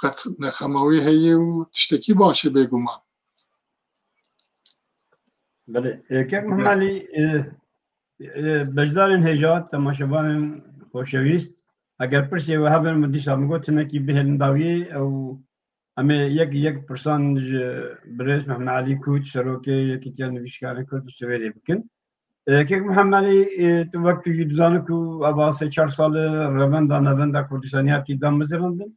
قد نخماوی هیه و تشتکی باشه بگو ما بله كيف محمالي بجدارن هجات تماشبان خوشويست اگر پرسي وهابن مدي سامگو تنكي بهل داوي او اما يك پرسان بريس محمالي كوت سروكي يكيتيان نوشكارن كرد سويري بكن كيف محمالي توقت يدزانكو ابا 4 سال روندا نوندا كردستانياتي دام مزرندن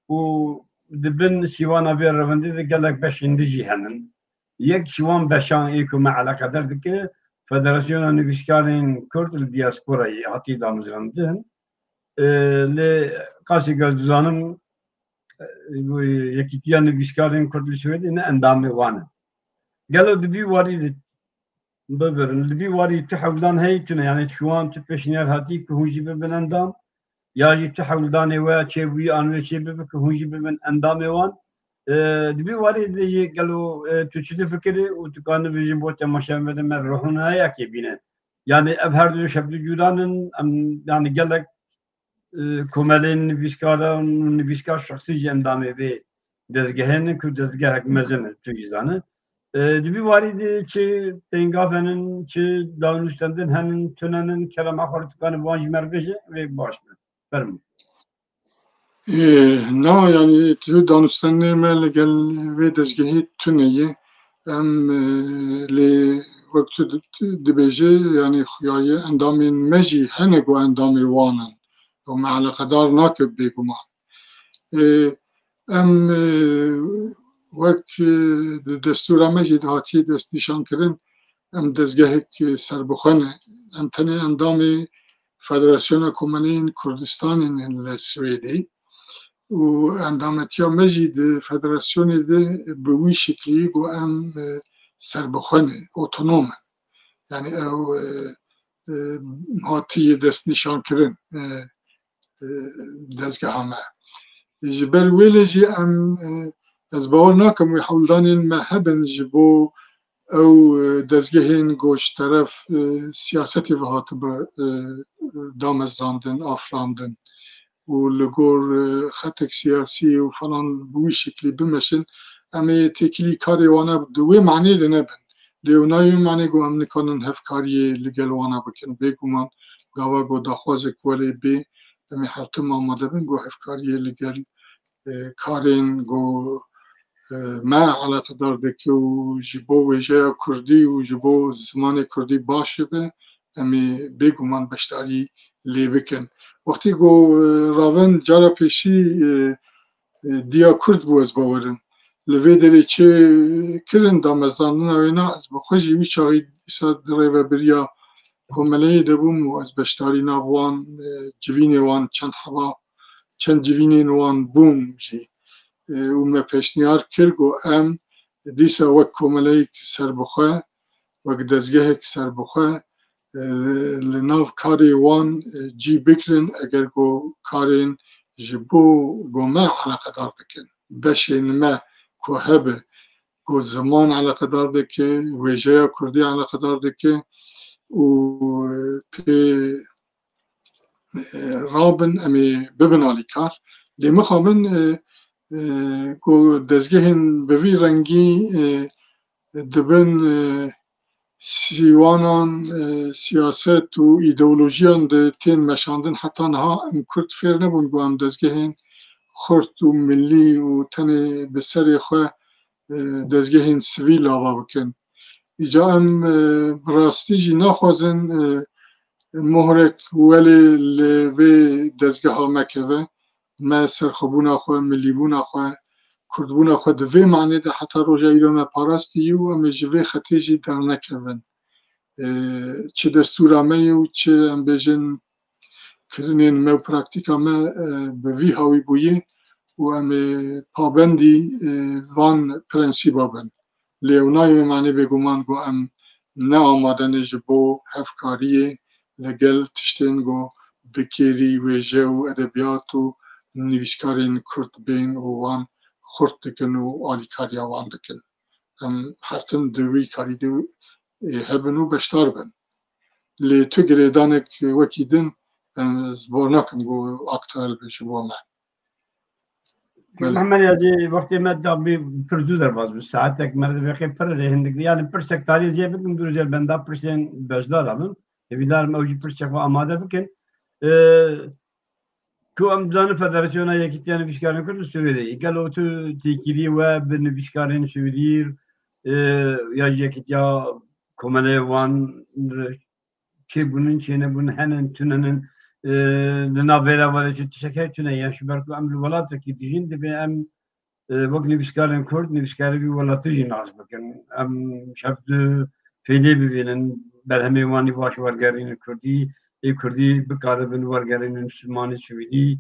و دبن سيوانا بير روندي قالك باش ندجي هنن یک شوان بشان ایکو مع علاقه دارد که فدراسیون نویسکارین کرد دیاسپورایی حتی دامزراندن ل قاسی گردزانم یکیتیا نویسکارین کرد سوئدی نه اندامی وانه قالوا دبي وارد ببرن دبي وارد تحولان هي تنا يعني شوان تبشنير هاتي كهونجي ببن اندام ياجي تحولان وا تشوي ان شي ببك كهونجي ببن اندام وان دبي وارد قالوا تشد فكري وتكان بيجي بوت مشان من روحنا هيا كيبينه يعني ابهر شبد جودان يعني قال لك كومالين نفيسكار شخصي اندامي في دزگهن كو دزگه مزن تويزانه دبي وارد چه تنگافنن چه دانشتندن هنن تننن كلام اخر تكان واج مربجه و باش فرم نه يعني تو دانستن ما لگل و دزگهی تنیه ام لی وقت دبیجه يعني خیای اندامین مجی هنگو اندامی وانن و معلقه قدار ناکب بگمان ام وقت دستور مجی هاتی دستیشان کرن ام دزگهی که سربخانه ام تنه اندامی فدراسیون کومنین کردستان السویدی و اندامتیا مجید فدراسیون ده به وی شکلی گو ام سربخانه اوتونوم یعنی او هاتی دست نشان کرن دزگه همه جبر ویلجی ام از باور ناکم و حولدانین ما هبن جبو او دزگهین گوش طرف سیاستی و هات به دامزراندن آفراندن و لگور خطک سیاسی و فلان بوی شکلی بمشن اما تکلی کاری وانا دوی معنی لنبن لیونای معنی گو هم نکنن هفکاری لگل وانا بکن بگو من گاوا گو داخوازک ولی بی اما حرتم آماده بین گو هفکاری لگل کارین گو ما علاقه دارده که و جبو ویژه کردی و جبو زمان کردی باشه به اما بگو من بشتاری لی بکن وقتی گو راون جارا پیشی دیا کرد بو از باورم لوی دلی چه کرن دامزدانن اوینا از بخوشی وی چاقی ایسا دره و بریا کمالی دبوم و از بشتاری ناوان جوین وان چند حوا چند جوین وان بوم جی و ما پیشنیار کرگو ام دیسا وک کمالی سر بخواه وک دزگه سر بخواه لناف کاری وان جی بکرن اگر گو کارین جبو گو ما علاقه دار بکن بشین ما که هبه گو زمان علاقه دار دکه ویژه کردی علاقه دار دکه و پی رابن امی ببنالی کار لیمه خوابن گو دزگهن بوی رنگی دبن سیوانان سیاست و ایدئولوژیان ده تین مشاندن حتی نها ام کرد فیر نبون گو ام دزگهن خورد و ملی و تن بسر خواه دزگهن سویل آوا بکن ایجا ام براستی جی نخوازن مهرک ولی لوی دزگه ها مکوه ما سرخبون خواه ملیبون خواه کردبون خواه دوی معنی ده حتی روژا ایران پاراستی و اما جوی خطیجی در نکوون چه دستورامه و چه ام بیجن کرنین مو پراکتیکامه به وی هاوی بویه و ام پابندی وان پرنسیبا بند لیونای معنی بگومان گو ام نه آمادن جبو هفکاریه لگل تشتین گو بکیری ویژه و ادبیات و نویسکارین کرد بین و وان خورد دکن و آلیکاری وان دکن ام حرتن دوی کاری دو هبن و بشتار بند لی تو گریدانک وکی دن زبورناکم گو اکتوال بشه بو ما محمد یادی وقتی من دابی پرزو در باز بود ساعتک مرد بخیر پر هندگی یعنی پرسک تاریخ جیب بکن بروزل بندا پرسین بجدار آبم دویدار موجی پرسک و آماده بکن تو ام زن فدراسیون یکیتیان نویسکاران کرد سویده ایکال او تو تیکیری و به نویسکاران سویدیر یا یکیتیا کماله وان چه bunun çene bunun hemen tünenin nabera var ki teşekkür tüne ya şu berku am velatı ki dijin de be am vak nivişkarın Kurd nivişkarı bir velatı jinas bakın am şabdı feyde bibinin berhemi vani baş var gerin Kurdi Kurdi bikare bin var gerin Müslümani Süvidi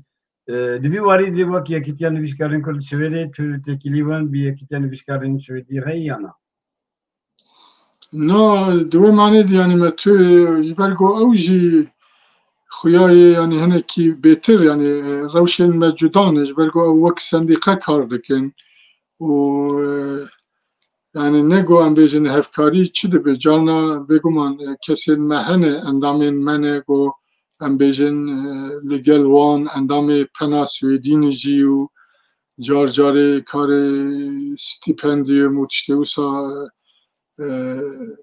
dibi vari de vak yakitiyan nivişkarın Kurd Süvedi tü tekilivan bir yakitiyan nivişkarın Süvedi hayana نه دوی معنی یعنی ما تو جبرگو اوجی خویای یعنی هنه کی بهتر یعنی روشن مجودان جبرگو او وک سندیقه کار دکن و یعنی نگو ام بیجن هفکاری چی ده به جانا بگو من کسی مهنه اندامین منه گو ام بیجن لگل وان اندام پنا سویدینی جی و جار جاره کار ستیپندیوم و تشتیوسا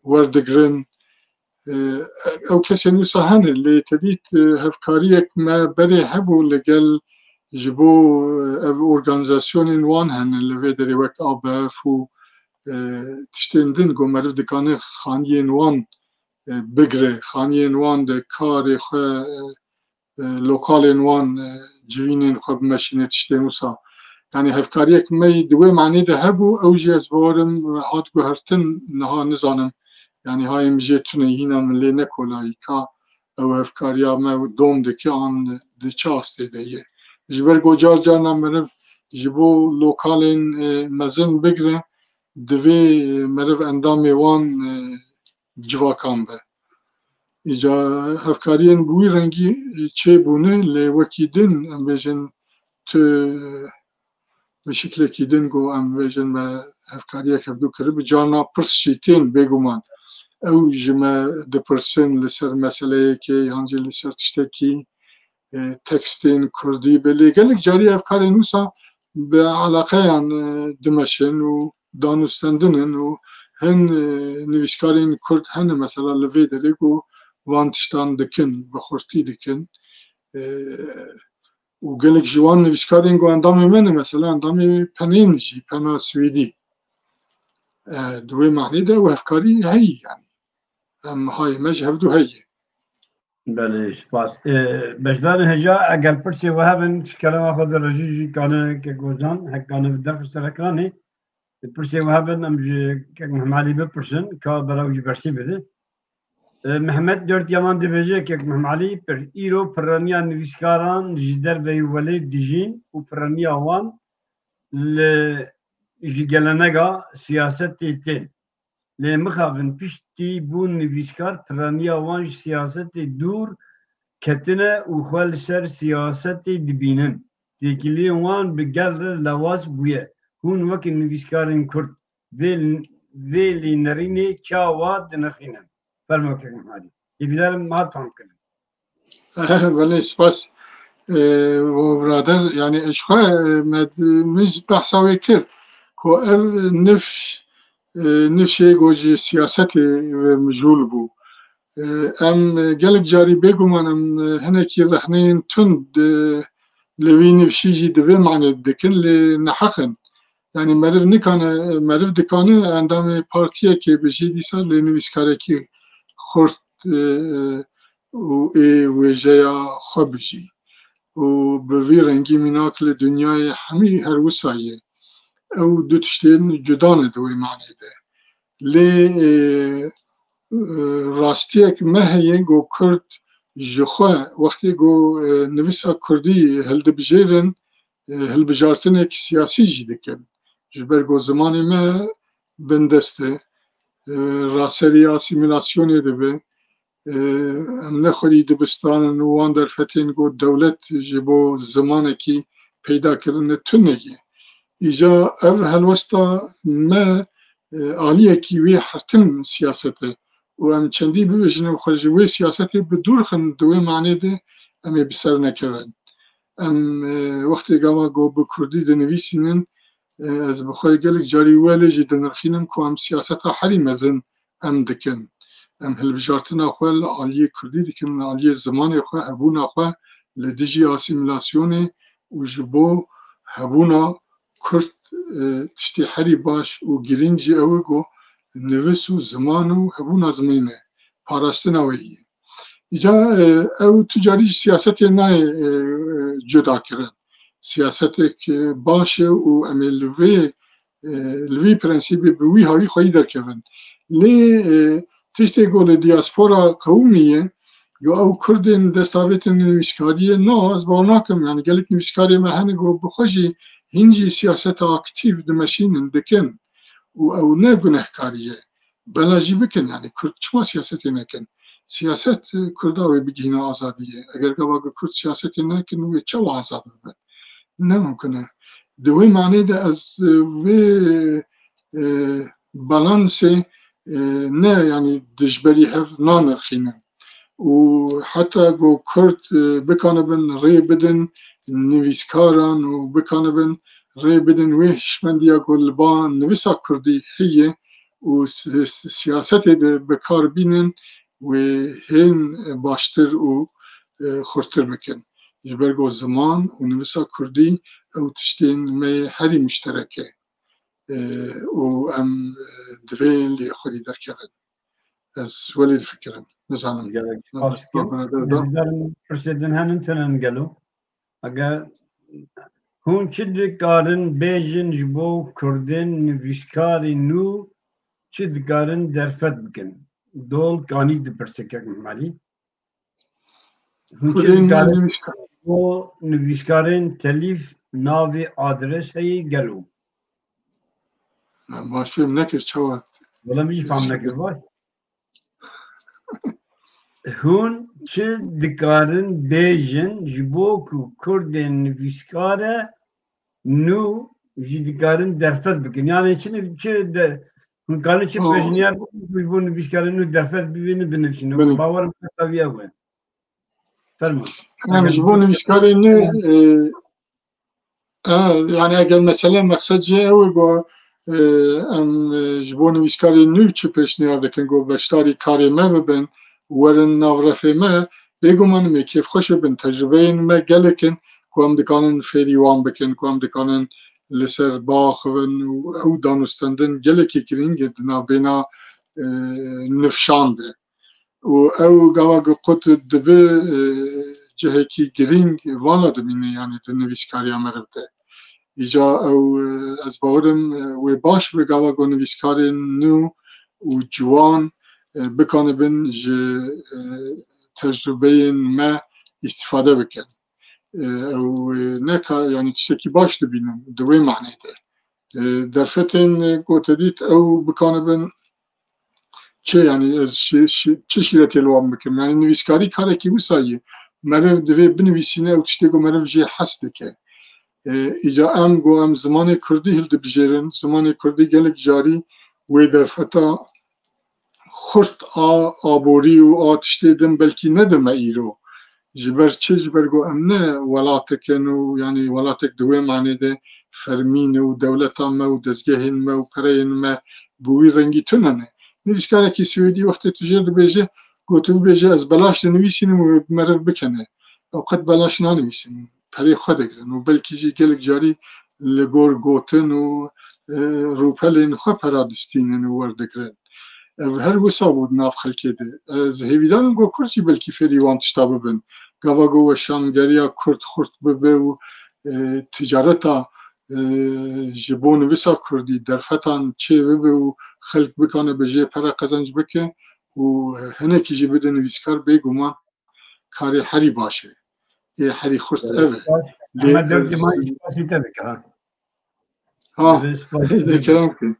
وردگرن او کسی نوسا هنه لی تبیت هفکاریک ما بری هبو لگل جبو ارگانزاسیون وان هنه لوی داری وک آبف و تشتیندن گو مرد دکانه خانیین وان بگره خانیین وان ده کار خواه لوکالین وان جوینین خواه بمشینه تشتینوسا یعنی هفکاریک می دوی معنی ده هبو اوجی از بارم هات گوهرتن نها نزانم یعنی های مجه تونه هینا من لی نکولایی که او هفکاریا ما دوم ده که آن ده چه آسته ده یه جبر گو جار جار نمرف جبو لوکالین مزن بگره دوی مرف اندامی وان جواکان به ایجا هفکارین بوی رنگی چه بونه لی وکی دن بیشن بشكل كيدن جو ام فيجن ما افكاريه كبدو كرب جانا برسيتين بيجومان او جما دبرسن لسر مسألة كي هانجي لسر تشتكي تكستين كردي بلي قالك جاري افكار نوسا بعلاقه يعني دمشن و دانستندنن و هن نویسکارین کرد هن مثلا لوی درگو وانتشتان دکن بخورتی دکن و گلک جوان نویسکارین گو اندامی من مثلا اندامی پنین جی پنا سویدی دوی معنی ده و افکاری هی يعني ام هاي مجهب دو هي بله سپاس بجدان هجا اگر پرسی و هبن کلمه خود رجیجی کانه که گوزان هکانه بدرخ سرکرانی پرسی و هبن ام که محمدی بپرسن که براوی برسی بده محمد دورت yaman dibece ki Mehmali per iro perrania nivîskaran ji derveyî welê dijîn û perrania wan li ji gelenega siyasetê tên. Lê mixabin piştî bûn nivîskar perrania wan ji siyasetê dûr ketine û xwe li ser siyasetê dibînin. Têkiliyên wan bi gel re lewaz bûye. Hûn wekî nivîskarên Kurd vê lênerînê çawa dinirxînin. Fermo ki Mehmali. İbilerim ma tam kırın. بله سپاس و برادر يعني اشخا مز بحثاوي كر كو ال نفشي گوجي سياست مجهول بو ام gelek جاري بيگو منم هنكي رحنين تند لوي نفشي جي دوي معنى دكن لنحقن يعني مرف نكان مرف دكانه اندام بارتيه كي بجي ديسا لنويسكاري كي خورت و وجهه خبجي و بوی رنگی مناک لدنیای همی هر وسایه او دو تشتین جدان دوی معنی ده لی راستیه که مهیه گو کرد جخواه وقتی گو نویسا کردی هل بجیرن هل بجارتنه که سیاسی جیده کن جبر گو زمانی مه بندسته راسری اسیمیلاسیونی ده به ام نخوری دبستان وان در فتین گو دولت جبو زمانه کی پیدا کرنه تونگی ایجا او هلوستا ما آلیه کی وی حرتم سیاسته و ام چندی ببجنم خوشوی سیاسته بدور خن دوی معنی ده ام بسر نکرن ام وقتی گاما گو بکردی دنویسینن از بخوای گلک جاری والی جی دنرخینم که ام سیاسته حری مزن ام دکن ام هلبجارتنا خو عالیه کردی دکن عالیه زمان خو هبونا خو لدیجی اسیمیلاسیونه و جبو هبونا کرد تشتی حری باش و گرینجی اوگو نویس و زمان و هبونا زمینه پاراستنا ویه ایجا او تجاری سیاست نه جدا کرن سیاست که باشه و لوی پرنسیبی بوی هایی خواهی در کون لی تشتی گل دیاسپورا قومیه یا او کردن دستاویتن نویسکاریه نه از بارناکم یعنی گلک نویسکاری مهنه گو بخوشی هنجی سیاست اکتیو دمشینن دکن و او نه گنهکاریه بلاجی بکن یعنی کرد چما سیاستی نکن سیاست کرداوی بگینا آزادیه اگر گواگ کرد سیاستی نکن وی چوا آزاد ببن نه ممکنه دوی معنی ده از وی بالانسه نه يعني دجبري هف نانرخينا وحتى جو كرت بكانبن ري بدن نويسكاران وبكانبن ري بدن ويش من ديا قلبان نويسا كردي هي وسياسة بكار بينن وهين باشتر و خورتر بكن يبرگو زمان ونويسا كردي او تشتين مي هري مشتركه و ام دوین لی خودی در کردن از ولی فکرم نزانم Bizlerin fırsatın henin tenen gelu. Aga hun çiddikarın bejin jbo Kurdin nivişkari nu çiddikarın derfet bikin. Dol kani de persekek Mehmali. Hun çiddikarın bu nivişkarın telif navi adres heyi gelu. باش فهم نکر چواد Valla bir fam nekir var. هون چه دکارن بیجن جبو کو کردن نویسکاره نو جی دکارن درفت بکن یعنی چه هون کارن چه پیشنیار بو نویسکاره نو درفت ببینه بنویسین باورم کتابیه بوین فرمان يعني جبون نویسکاری نه يعني اگر مثلا مقصد جه او با ام جبون نویسکاری نو چه پیشنیار دکن گو بشتاری کاری ما ببین ورن نورفه ما بگو من میکیف خوش ببین تجربه این ما گلکن که هم دکانن فیری وان بکن که هم دکانن لسر باخ و او دانستندن گلکی کرینگ دنا بینا نفشانده و او گوا قط دبه جهکی گرینگ والا دمینه یعنی نویسکاری امرده ایجا او از باورم و باش به گوا گو نویسکاری نو و جوان بکنه بین تجربه ما استفاده بکن او نکا یعنی چیزی باش دبینم دوی معنی ده در فتن گوتدیت او بکنه بین چه یعنی از چه شیرتی لوام بکن یعنی نویسکاری کاری که وسایه مرو دوی بنویسینه او تشتی گو مرو جه هسته که ایجا ام گو ام زمان کردی هلده بجیرن زمان کردی گلک جاری و در فتا خورد آبوری و آتشتی دم بلکی ندم ایرو جبر چه جبر گو ام نه ولاتکن و یعنی ولاتک دوی معنی ده فرمین و دولتا ما و دزگهین ما و پرین ما بوی رنگی تننه نویسکاره که سویدی وقتی تجرد بیجه گوتو بیجه از بلاش نویسینم و مرر بکنه اوقات بلاش ننویسینم پری خود گرن و بلکی جی گلک جاری لگور گوتن و روپلین خواه پرادستینن و وردگرن هر وسا بود ناف خلکه ده از هیویدان گو کرچی بلکی فری وان تشتا ببن گوا گو و شانگریا کرد خورد ببه و تجارتا جبون وسا کردی در فتان چه ببه و خلق بکنه بجه پرا قزنج بکه و هنه که جی بده نویسکار بگو ما کاری حری باشه یه حری خورد اوه اما دردی ما اشپاسی تبک ها ده کلام کن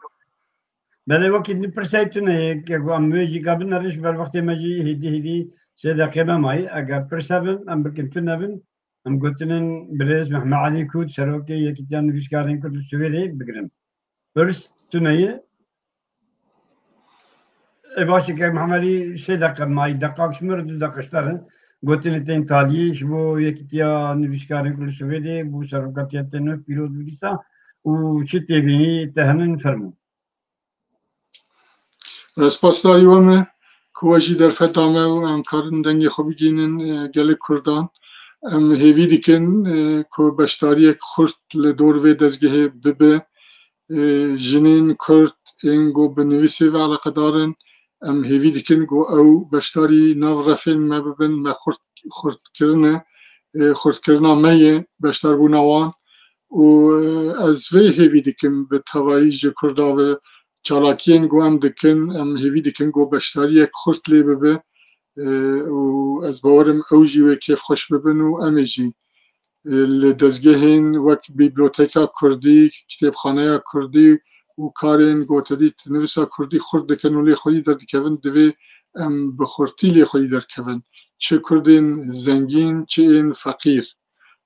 بله وقتی نپرسیدونه که گوام میجی قبل نرش بر وقتی مجی هدی سه دقیقه مای اگر پرسیدم ام بکن تو نبین ام گفتن برز محمد علی کود سروکی یکی جان نویسکارین کرد سویلی بگیرم پرس تو نیه باشه که محمد علی سه دقیقه مای دقیق شمر دو دقیقه شتره گفتن تین تالیش بو یکی جان نویسکارین کرد سویلی بو سروکاتیت نو پیروز بودیسا و چه تبینی تهنن فرمو سپاسداری ومه که واجی در فتامه و ام کارن دنگی خوبی گینن گل کردان ام هیوی دیکن که بشتاری یک خورد لدور و دزگه ببه جنین کرد این گو بنویسی و علاقه دارن ام هیوی دیکن گو او بشتاری ناو رفین ما ببن ما خورد کرنا میه بشتار بو نوان و از وی هیوی دیکن به توایی جه کردا و چالاکین گو ام دکن ام هیوی دکن گو بشتاری یک خورد لی ببه و از باورم اوجی و کیف خوش ببن و امیجی لدزگهین وک بیبلیوتیکا کردی کتابخانه کردی و کارین گوتدیت نویسا کردی خورد دکن و لی خودی در دکون دوی ام بخورتی لی خودی در کون چه کردین زنگین چه این فقیر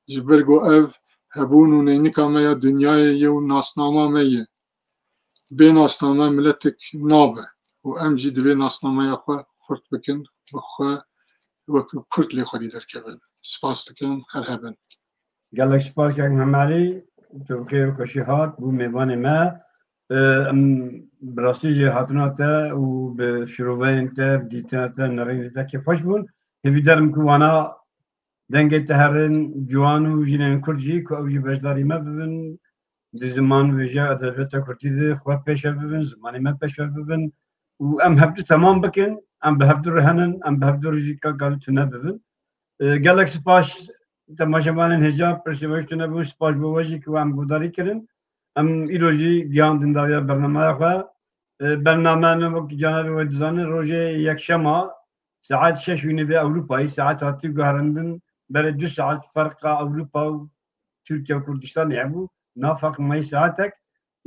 جبرگو او هبون و نینیکا میا دنیای یو ناسنامه میه به ناسنامه ملتک نابه و ام جی دوی ناسنامه خو خورد بکن و خو وک کرد لی خودی در کون سپاس دکن هر هبن گلک سپاس که محمد علی تو خیر و کشی هات بو میوان ما براستی جه هاتوناتا و به شروعه انتا بدیتاتا نرینتا که خوش بون هفی درم که وانا دنگه تهرن جوان و جنین کرجی که اوجی بجداری ما ببین دی زمان ویجا ادبیاتا کردی دی خواه پیشا ببین زمانی ما پیشا ببین و ام هبدو تمام بکن ام به هبدو رهنن ام به هبدو رجیکا گالتونه ببین گلک سپاس تماشاوانین هجاب پرسیوشتونه بون سپاس بواجی که ام گوداری کرن ام ایروژی گیان دنداویا برنامه خواه برنامه نمو که جانب و دزانه روژه یک شما ساعت 6 به اروپایی ساعت هاتی گوهرندن برای 2 ساعت فرق اروپا و ترکیه و کردستان یعبو نافق مای ساعتك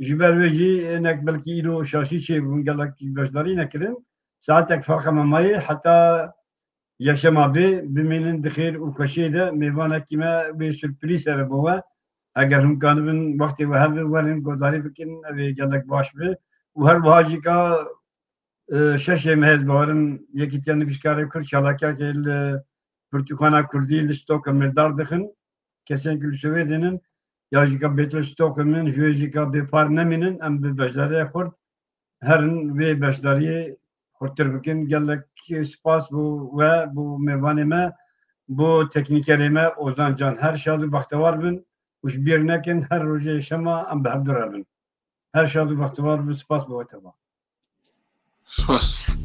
جبر وجي انك بلكي ايرو شاشي شي بنقلك بشداري نكرن ساعتك فرق ماي حتى yaşama biminin dixir û xweşê de mêvanekî me wê sürprîz eve bûye eger hûn kanibin wextê we hev werin guhdarî bikin ev ê gelek baş be û her wiha jî ka şeşê me ez bawerim yekîtiya nivîskarê Kurd çalakekê li Pirtûxana Kurdî li Stockholmê dar dixin kesên ku li Swêdênin ya jî ka bêtir Stockholmên ji wê jî ka bêpar nemînin em bi beşdariya Kurd herin wê beşdariyê xurttir bikin gelek spas bû we bû mêvanê me bû teknîkerê me Ozan Can her şad û bextewar bin û ji bîr nekin her rojê şema em bi hev direbin her şad û bextewar bin spas bi we teva Spas.